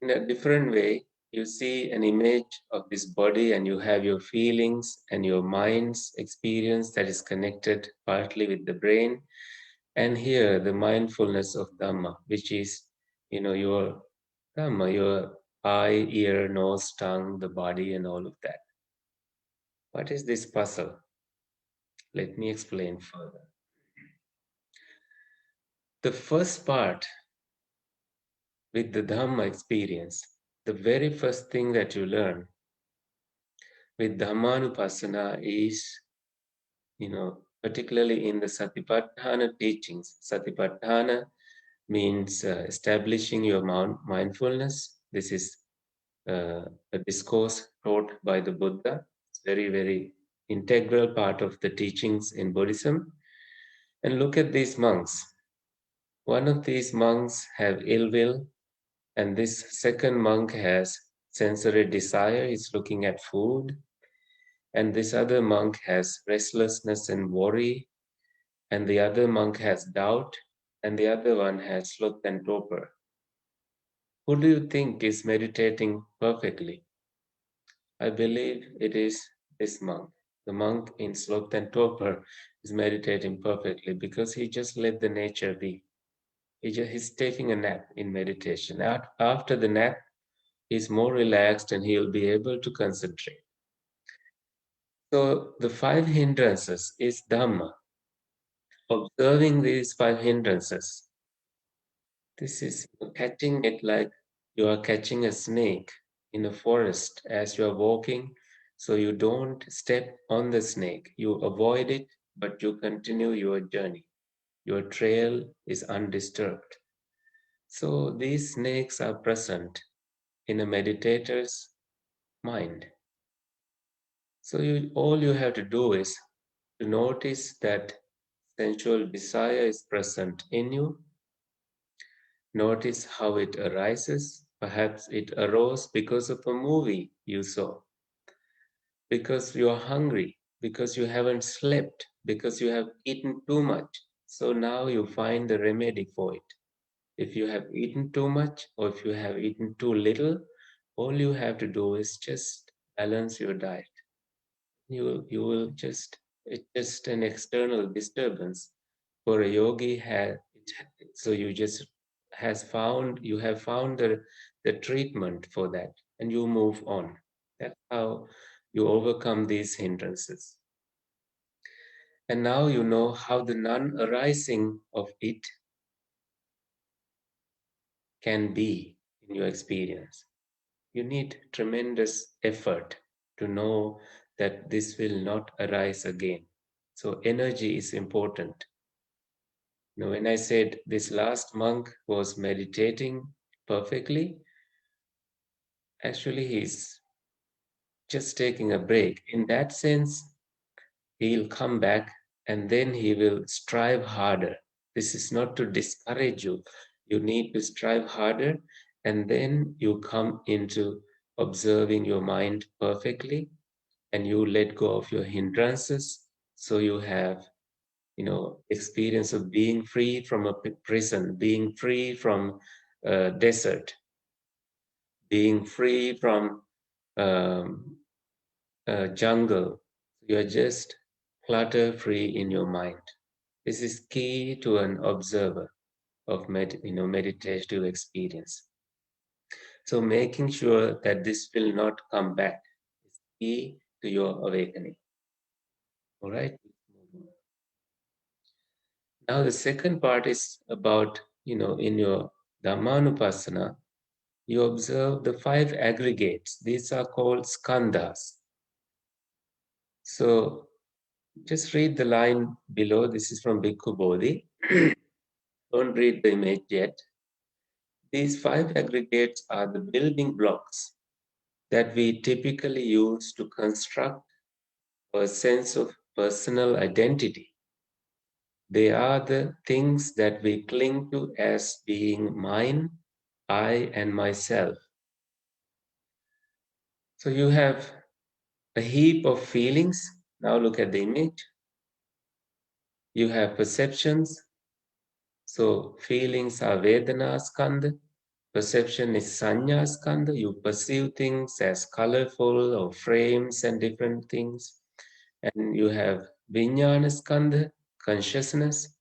In a different way, you see an image of this body and you have your feelings and your mind's experience that is connected partly with the brain. And here, the mindfulness of Dhamma, which is, your Dhamma, your eye, ear, nose, tongue, the body, and all of that. What is this puzzle? Let me explain further. The first part with the Dhamma experience, the very first thing that you learn with Dhammānupassanā is, particularly in the Satipatthana teachings. Satipatthana means establishing your mindfulness. This is a discourse taught by the Buddha. It's very, very integral part of the teachings in Buddhism. And look at these monks. One of these monks have ill will, and this second monk has sensory desire. He's looking at food. And this other monk has restlessness and worry. And the other monk has doubt. And the other one has sloth and torpor. Who do you think is meditating perfectly? I believe it is this monk. The monk in sloth and torpor is meditating perfectly because he just let the nature be. He's taking a nap in meditation. After the nap, he's more relaxed and he'll be able to concentrate. So the 5 hindrances is Dhamma. Observing these 5 hindrances, this is catching it like you are catching a snake in a forest as you are walking. So you don't step on the snake, you avoid it, but you continue your journey. Your trail is undisturbed. So these snakes are present in a meditator's mind. So all you have to do is to notice that sensual desire is present in you. Notice how it arises. Perhaps it arose because of a movie you saw, because you are hungry, because you haven't slept, because you have eaten too much. So now you find the remedy for it. If you have eaten too much or if you have eaten too little, all you have to do is just balance your diet. You will just, it's just an external disturbance. For a yogi, so you have found the treatment for that and you move on. That's how you overcome these hindrances. And now you know how the non-arising of it can be in your experience. You need tremendous effort to know that this will not arise again. So energy is important. You know, when I said this last monk was meditating perfectly, actually he's just taking a break. In that sense, he'll come back and then he will strive harder. This is not to discourage you. You need to strive harder, and then you come into observing your mind perfectly, and you let go of your hindrances. So you have, experience of being free from a prison, being free from a desert, being free from a jungle. You're just clutter-free in your mind. This is key to an observer of meditative experience. So making sure that this will not come back is key to your awakening. All right. Now the second part is about, in your Dhammānupassanā, you observe the 5 aggregates. These are called skandhas. So just read the line below. This is from Bhikkhu Bodhi. Don't read the image yet. These 5 aggregates are the building blocks that we typically use to construct a sense of personal identity. They are the things that we cling to as being mine, I, and myself. So you have a heap of feelings. Now look at the image. You have perceptions. So feelings are Vedana skandha. Perception is Sanya skandha. You perceive things as colorful or frames and different things. And you have Vijnana skandha, consciousness.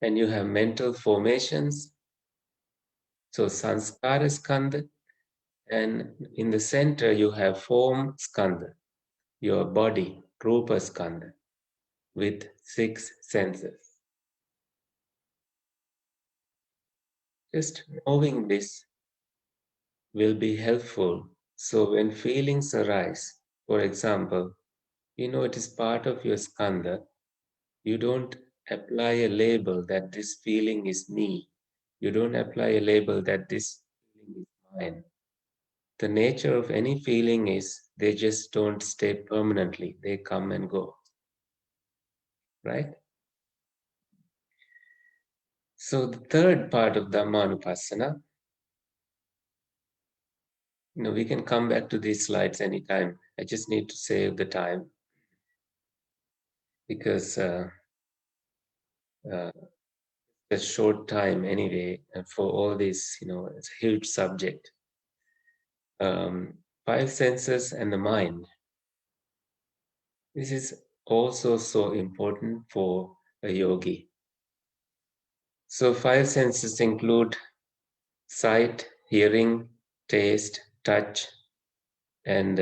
And you have mental formations. So Sanskara skandha. And in the center, you have form skandha, your body, Rupa skandha, with 6 senses. Just knowing this will be helpful. So when feelings arise, for example, it is part of your skandha, you don't apply a label that this feeling is me. You don't apply a label that this feeling is mine. The nature of any feeling is they just don't stay permanently. They come and go. Right? So the third part of Dhammānupassanā, we can come back to these slides anytime. I just need to save the time because a short time anyway, and for all this, it's a huge subject. 5 senses and the mind. This is also so important for a yogi. So 5 senses include sight, hearing, taste, touch, and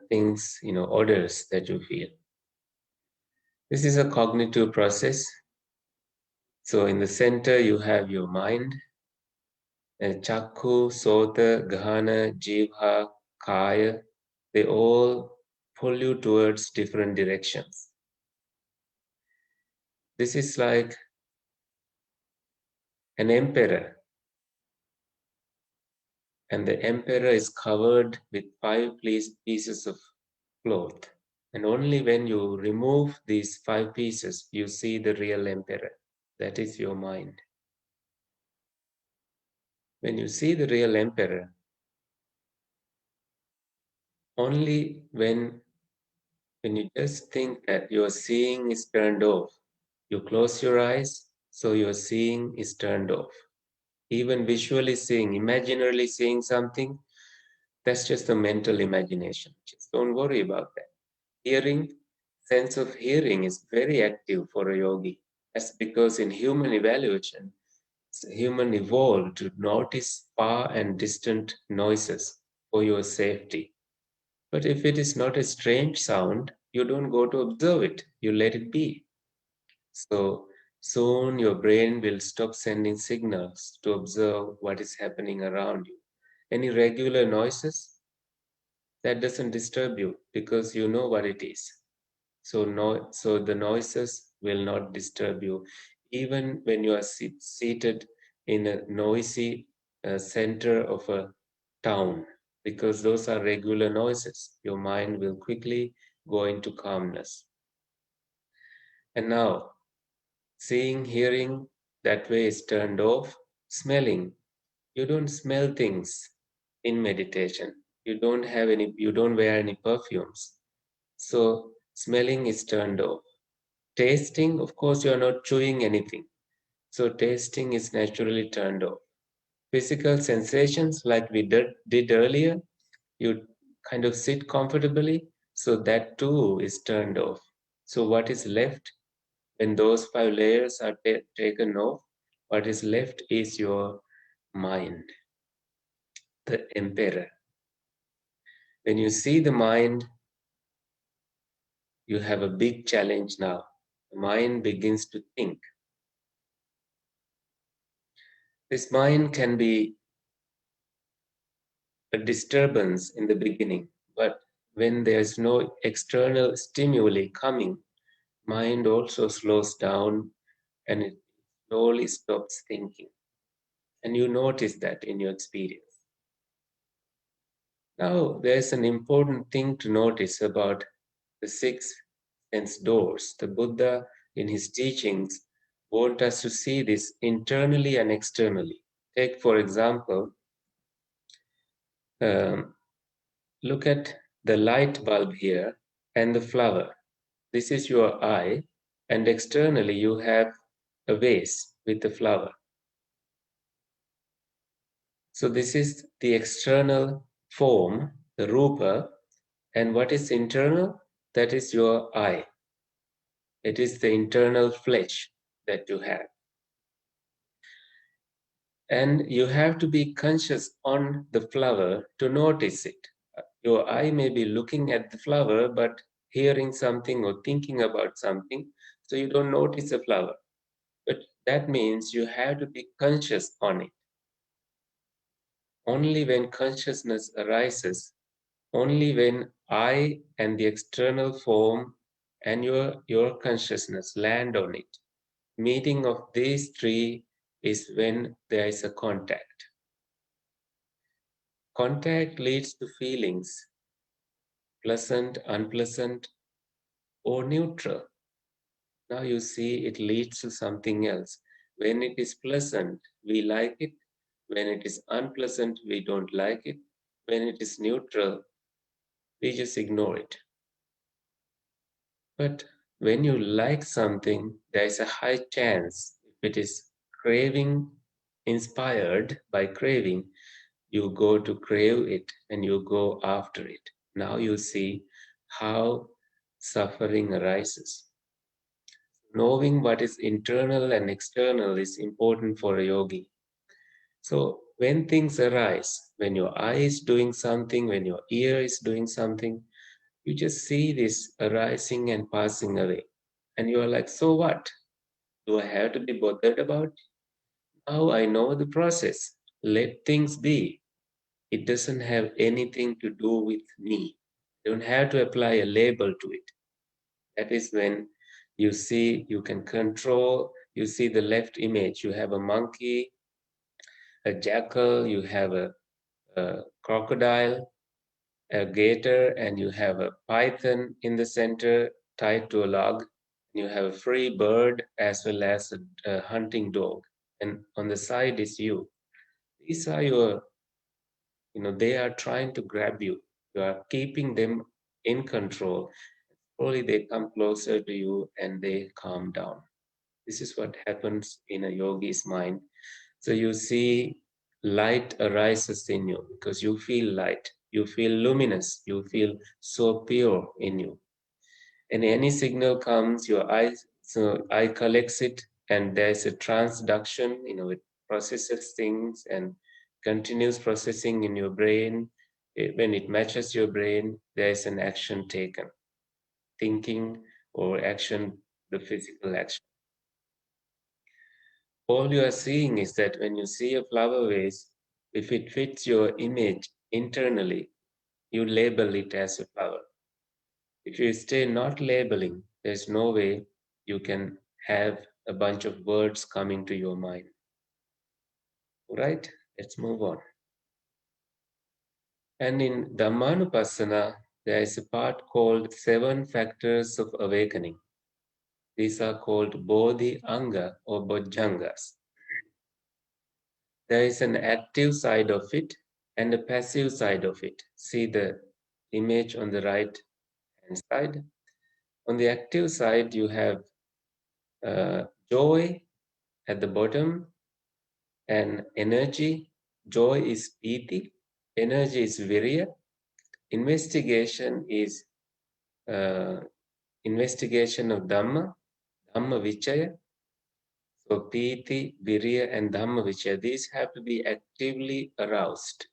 things, odors that you feel. This is a cognitive process. So in the center, you have your mind, and Chakku, Sota, Ghana, Jivha, Kaya, they all pull you towards different directions. This is like an emperor. And the emperor is covered with 5 pieces of cloth. And only when you remove these 5 pieces, you see the real emperor. That is your mind. When you see the real emperor, only when you just think that your seeing is turned off, you close your eyes, so your seeing is turned off. Even visually seeing, imaginarily seeing something, that's just a mental imagination. Just don't worry about that. Hearing, sense of hearing is very active for a yogi. That's because in human evaluation, human evolved to notice far and distant noises. for your safety. But if it is not a strange sound, you don't go to observe it, you let it be. So soon your brain will stop sending signals to observe what is happening around you. Any regular noises, that doesn't disturb you because you know what it is. So the noises will not disturb you, even when you are seated in a noisy center of a town, because those are regular noises. Your mind will quickly go into calmness. And now, seeing, hearing, that way is turned off. Smelling, you don't smell things in meditation. You don't wear any perfumes. So smelling is turned off. Tasting, of course, you're not chewing anything. So tasting is naturally turned off. Physical sensations, like we did earlier, you kind of sit comfortably. So that too is turned off. So what is left when those 5 layers are taken off? What is left is your mind, the emperor. When you see the mind, you have a big challenge now. The mind begins to think. This mind can be a disturbance in the beginning, but when there's no external stimuli coming, mind also slows down and it slowly stops thinking. And you notice that in your experience. Now, there's an important thing to notice about the 6 sense doors. The Buddha, in his teachings, want us to see this internally and externally. Take, for example, look at the light bulb here and the flower. This is your eye, and externally you have a vase with the flower. So this is the external form, the rupa, and what is internal? That is your eye. It is the internal flesh that you have. And you have to be conscious on the flower to notice it. Your eye may be looking at the flower, but hearing something or thinking about something, so you don't notice the flower. But that means you have to be conscious on it. Only when consciousness arises, only when I and the external form and your consciousness land on it, meeting of these 3 is when there is a contact. Contact leads to feelings, pleasant, unpleasant, or neutral. Now you see it leads to something else. When it is pleasant, we like it. When it is unpleasant, we don't like it. When it is neutral, we just ignore it. But when you like something, there is a high chance, if it is craving, inspired by craving, you go to crave it and you go after it. Now you see how suffering arises. Knowing what is internal and external is important for a yogi. So when things arise, when your eye is doing something, when your ear is doing something, you just see this arising and passing away. And you are like, so what? Do I have to be bothered about it? Now I know the process. Let things be. It doesn't have anything to do with me. You don't have to apply a label to it. That is when you see, you can control, you see the left image. You have a monkey, a jackal, you have a crocodile, a gator, and you have a python in the center tied to a log. You have a free bird as well as a hunting dog. And on the side is you. These are your, they are trying to grab you. You are keeping them in control. Slowly they come closer to you and they calm down. This is what happens in a yogi's mind. So you see light arises in you because you feel light. You feel luminous. You feel so pure in you. And any signal comes, your eye collects it, and there's a transduction, it processes things and continues processing in your brain, When it matches your brain, there is an action taken, thinking or action, the physical action. All you are seeing is that when you see a flower vase, if it fits your image internally, you label it as a flower. If you stay not labeling, there's no way you can have a bunch of words coming to your mind. Right? Let's move on. And in Dhammānupassanā, there is a part called 7 Factors of Awakening. These are called Bodhi Anga or Bojjhangas. There is an active side of it and a passive side of it. See the image on the right hand side. On the active side, you have joy at the bottom and energy. Joy is piti, energy is virya, investigation is investigation of dhamma, dhamma vichaya. So piti, virya, and dhamma vichaya, these have to be actively aroused.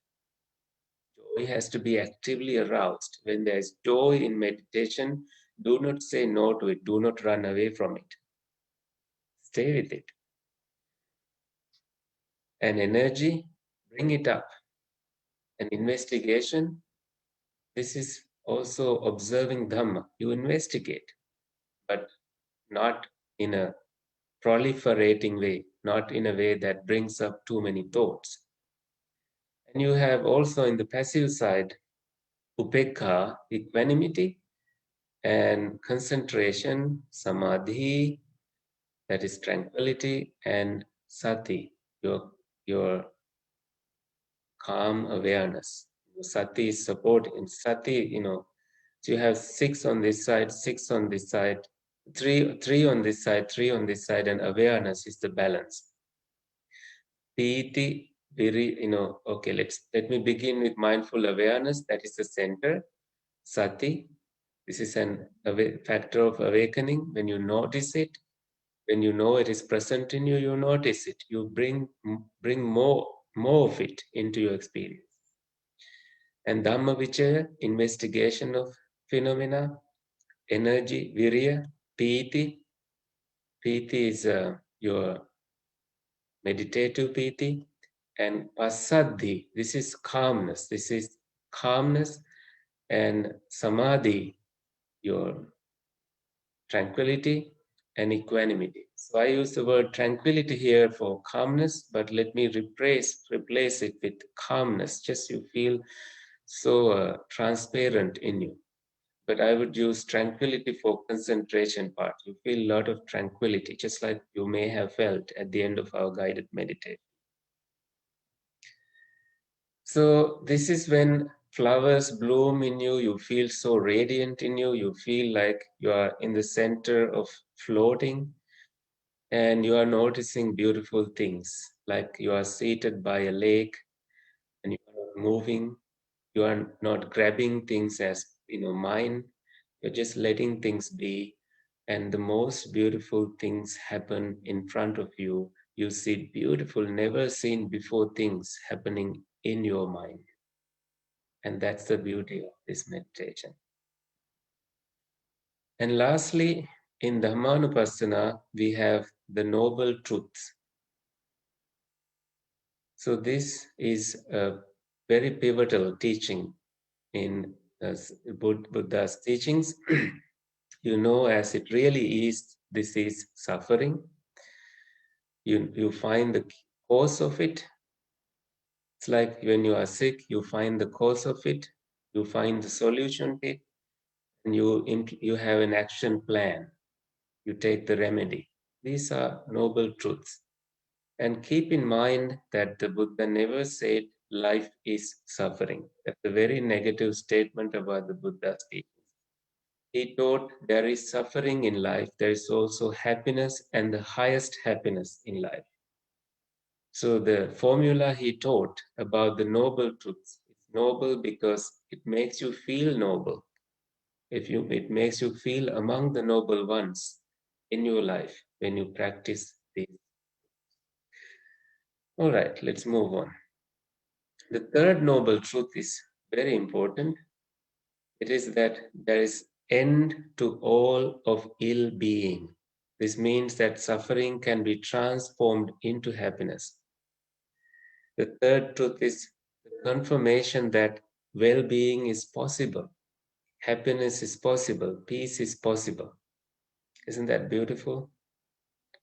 Joy has to be actively aroused. When there is joy in meditation, do not say no to it. Do not run away from it. Stay with it. And energy, bring it up. An investigation, this is also observing Dhamma. You investigate, but not in a proliferating way, not in a way that brings up too many thoughts. And you have also in the passive side, upekha, equanimity, and concentration, samadhi, that is tranquility, and sati, your calm awareness. Sati is support in sati, so you have 6 on this side, 6 on this side, three on this side, 3 on this side, and awareness is the balance. Piti, okay, let me begin with mindful awareness. That is the center. Sati, this is an factor of awakening. When you notice it, when you know it is present in you, you notice it. You bring more of it into your experience. And Dhamma Vichaya, investigation of phenomena, energy, virya, piti. Piti is your meditative piti. And pasadhi, this is calmness. This is calmness. And samadhi, your tranquility and equanimity. So I use the word tranquility here for calmness, but let me replace it with calmness. Just you feel so transparent in you. But I would use tranquility for concentration part. You feel a lot of tranquility, just like you may have felt at the end of our guided meditation. So this is when flowers bloom in you, you feel so radiant in you, you feel like you are in the center of floating, and you are noticing beautiful things, like you are seated by a lake and you are not moving, you are not grabbing things as mine, you're just letting things be, and the most beautiful things happen in front of you. You see beautiful, never seen before things happening in your mind. And that's the beauty of this meditation. And lastly, in Dhammānupassanā, we have the noble truths. So this is a very pivotal teaching in Buddha's teachings. As it really is, this is suffering. You find the cause of it. It's like when you are sick, you find the cause of it, you find the solution to it, and you have an action plan. You take the remedy. These are noble truths. And keep in mind that the Buddha never said life is suffering. That's a very negative statement about the Buddha's teachings. He taught there is suffering in life, there is also happiness, and the highest happiness in life. So the formula he taught about the noble truths is noble because it makes you feel noble. It makes you feel among the noble ones in your life when you practice these. All right, let's move on. The third noble truth is very important. It is that there is end to all of ill being. This means that suffering can be transformed into happiness. The third truth is the confirmation that well-being is possible, happiness is possible, peace is possible. Isn't that beautiful?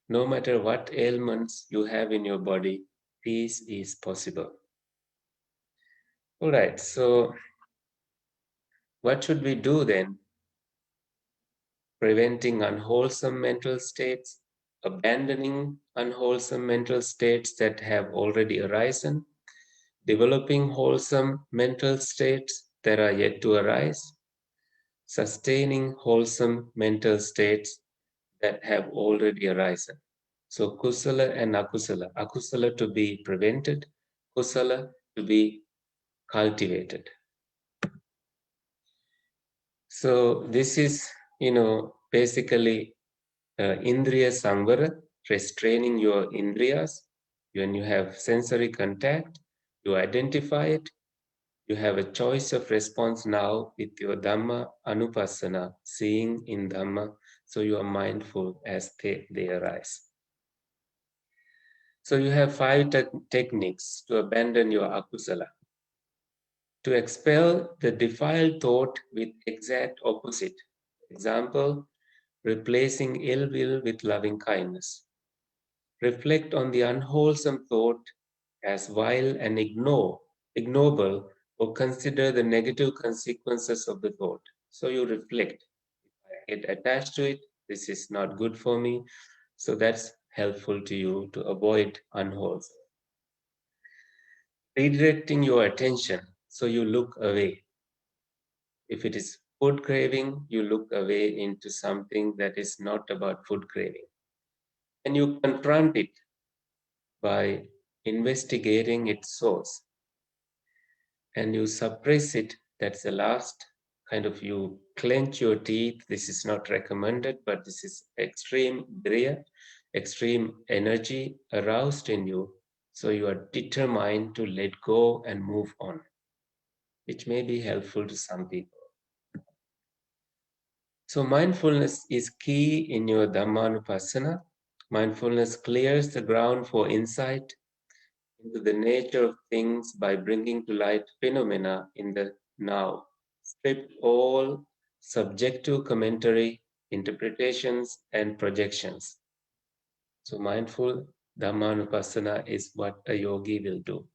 No matter what ailments you have in your body, peace is possible. All right, so what should we do then? Preventing unwholesome mental states, abandoning unwholesome mental states that have already arisen, developing wholesome mental states that are yet to arise, sustaining wholesome mental states that have already arisen. So kusala and akusala. Akusala to be prevented, kusala to be cultivated. So this is, basically indriya samvara, restraining your indriyas. When you have sensory contact, you identify it. You have a choice of response now with your Dhammānupassanā, seeing in Dhamma, so you are mindful as they arise. So you have 5 techniques to abandon your akusala. To expel the defiled thought with exact opposite. Example, replacing ill will with loving kindness. Reflect on the unwholesome thought as vile and ignoble, or consider the negative consequences of the thought. So you reflect. If I get attached to it, this is not good for me. So that's helpful to you to avoid unwholesome. Redirecting your attention, so you look away. If it is food craving, you look away into something that is not about food craving. And you confront it by investigating its source. And you suppress it. That's the last kind of, you clench your teeth. This is not recommended, but this is extreme driya, extreme energy aroused in you. So you are determined to let go and move on, which may be helpful to some people. So mindfulness is key in your Dhammānupassanā. Mindfulness clears the ground for insight into the nature of things by bringing to light phenomena in the now. Strip all subjective commentary, interpretations, and projections. So mindful Dhammānupassanā is what a yogi will do.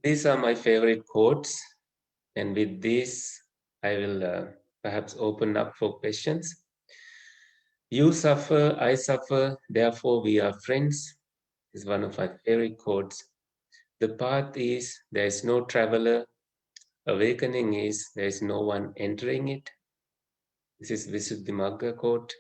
These are my favorite quotes, and with this, I will perhaps open up for questions. You suffer, I suffer, therefore we are friends, is one of my favorite quotes. The path is, there is no traveler. Awakening is, there is no one entering it. This is Visuddhimagga quote.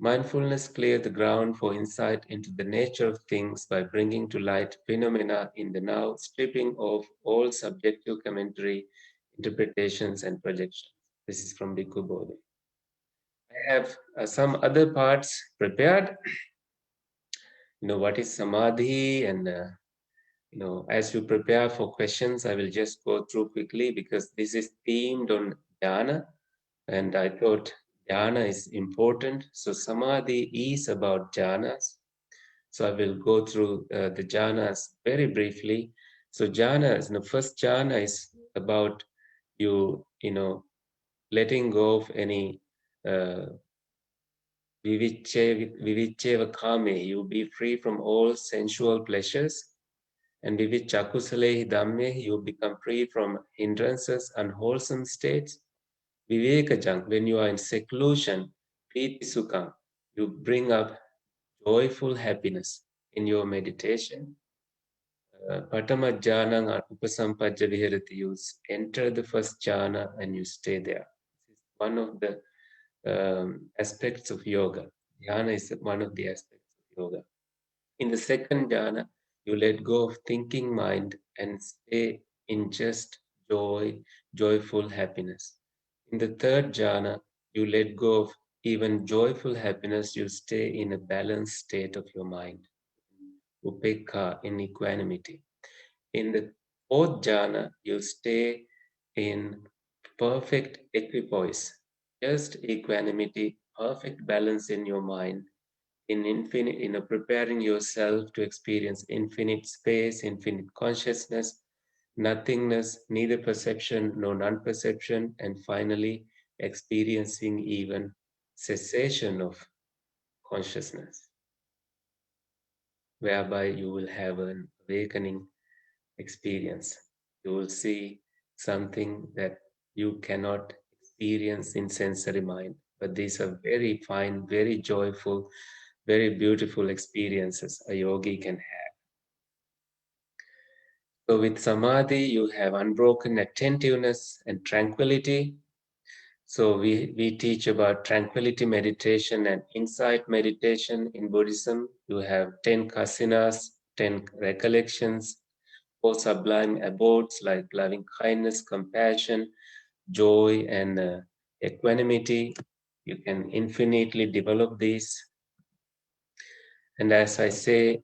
Mindfulness clears the ground for insight into the nature of things by bringing to light phenomena in the now, stripping off all subjective commentary, interpretations, and projections. This is from Bhikkhu Bodhi. I have some other parts prepared. What is Samadhi, and as you prepare for questions, I will just go through quickly because this is themed on dhyana, and I thought dhyana is important. So Samadhi is about jhanas. So I will go through the jhanas very briefly. So jhanas, the first jhana is about you, letting go of any viviccheva kame, you be free from all sensual pleasures. And vivicchakusalehi dhamme, you become free from hindrances, unwholesome states. Vivekajang, when you are in seclusion, piti sukham, you bring up joyful happiness in your meditation. Patama jhana upasampajja viharati, you enter the first jhana and you stay there. This is one of the aspects of yoga. Dhyana is one of the aspects of yoga. In the second jhana, you let go of thinking mind and stay in just joy, joyful happiness. In the third jhana, you let go of even joyful happiness, you stay in a balanced state of your mind. Upekha, in equanimity. In the fourth jhana, you'll stay in perfect equipoise, just equanimity, perfect balance in your mind, in infinite, preparing yourself to experience infinite space, infinite consciousness, nothingness, neither perception nor non-perception, and finally experiencing even cessation of consciousness, whereby you will have an awakening experience. You will see something that you cannot experience in sensory mind. But these are very fine, very joyful, very beautiful experiences a yogi can have. So with samadhi, you have unbroken attentiveness and tranquility. So we teach about tranquility meditation and insight meditation in Buddhism. You have 10 kasinas, 10 recollections, 4 sublime abodes like loving kindness, compassion, joy, and equanimity. You can infinitely develop these. And as I say,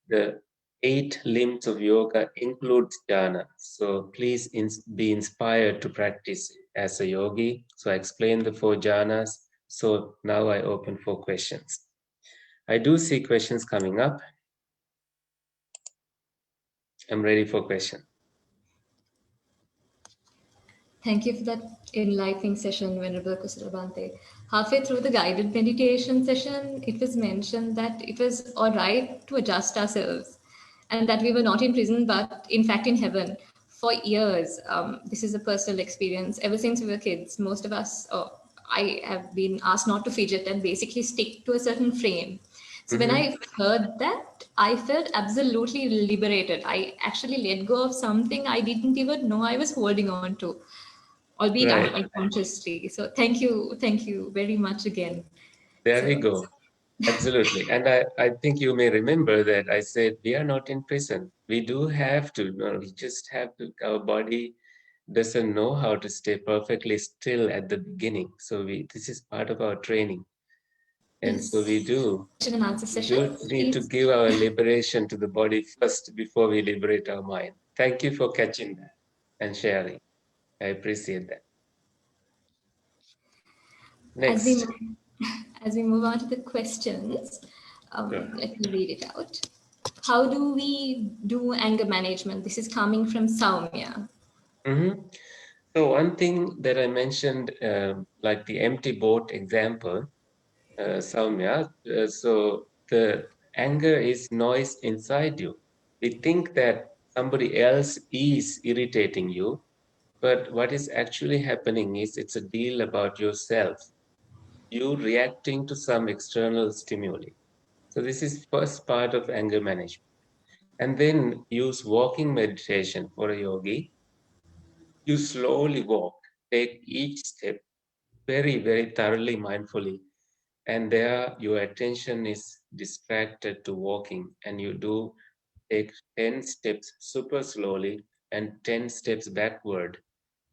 the 8 limbs of yoga includes jhana. So please be inspired to practice as a yogi. So I explained the 4 jhanas. So now I open for questions. I do see questions coming up. I'm ready for questions. Thank you for that enlightening session, Venerable Kusalabhante. Halfway through the guided meditation session, it was mentioned that it was all right to adjust ourselves and that we were not in prison, but in fact in heaven. For years, this is a personal experience. Ever since we were kids, most of us, I have been asked not to fidget and basically stick to a certain frame. So when I heard that, I felt absolutely liberated. I actually let go of something I didn't even know I was holding on to, albeit Right. unconsciously. So thank you very much again. There we So go. Absolutely. And I think you may remember that I said we are not in prison. We do have to, no, we just have to, our body doesn't know how to stay perfectly still at the beginning. So this is part of our training. And yes, so we do question and answer session, need to please. give our liberation to the body first before we liberate our mind. Thank you for catching that and sharing. I appreciate that. As we Next. as we move on to the questions, Sure. let me read it out. How do we do anger management? This is coming from Saumya. Mm-hmm. So one thing that I mentioned, like the empty boat example, Soumya, so the anger is noise inside you. We think that somebody else is irritating you, but what is actually happening is it's a deal about yourself. You reacting to some external stimuli. So this is first part of anger management. And then use walking meditation for a yogi. You slowly walk, take each step very, very thoroughly, mindfully. And there your attention is distracted to walking, and you do take 10 steps super slowly and 10 steps backward.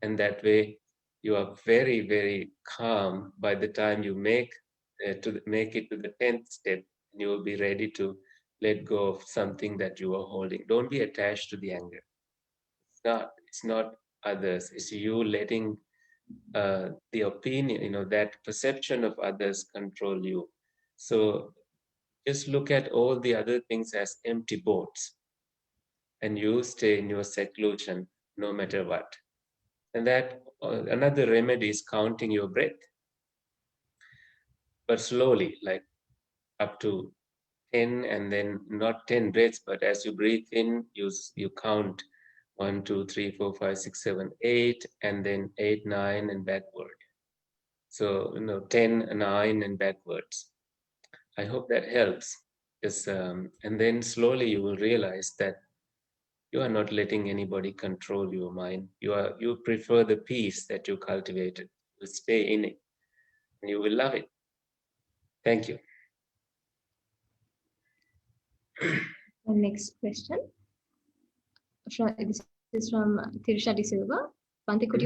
And that way you are very, very calm by the time you make it to the 10th step. And you will be ready to let go of something that you are holding. Don't be attached to the anger. It's not others. It's you letting the opinion, that perception of others control you. So just look at all the other things as empty boats, and you stay in your seclusion no matter what. And that another remedy is counting your breath, but slowly, like up to 10, and then not 10 breaths, but as you breathe in, you count 1, 2, 3, 4, 5, 6, 7, 8, and then 8, 9, and backward. So 10, 9, and backwards. I hope that helps. And then slowly you will realize that you are not letting anybody control your mind. You prefer the peace that you cultivated. You stay in it, and you will love it. Thank you. The next question. This is from Tirsha De Silva. Bhante, could you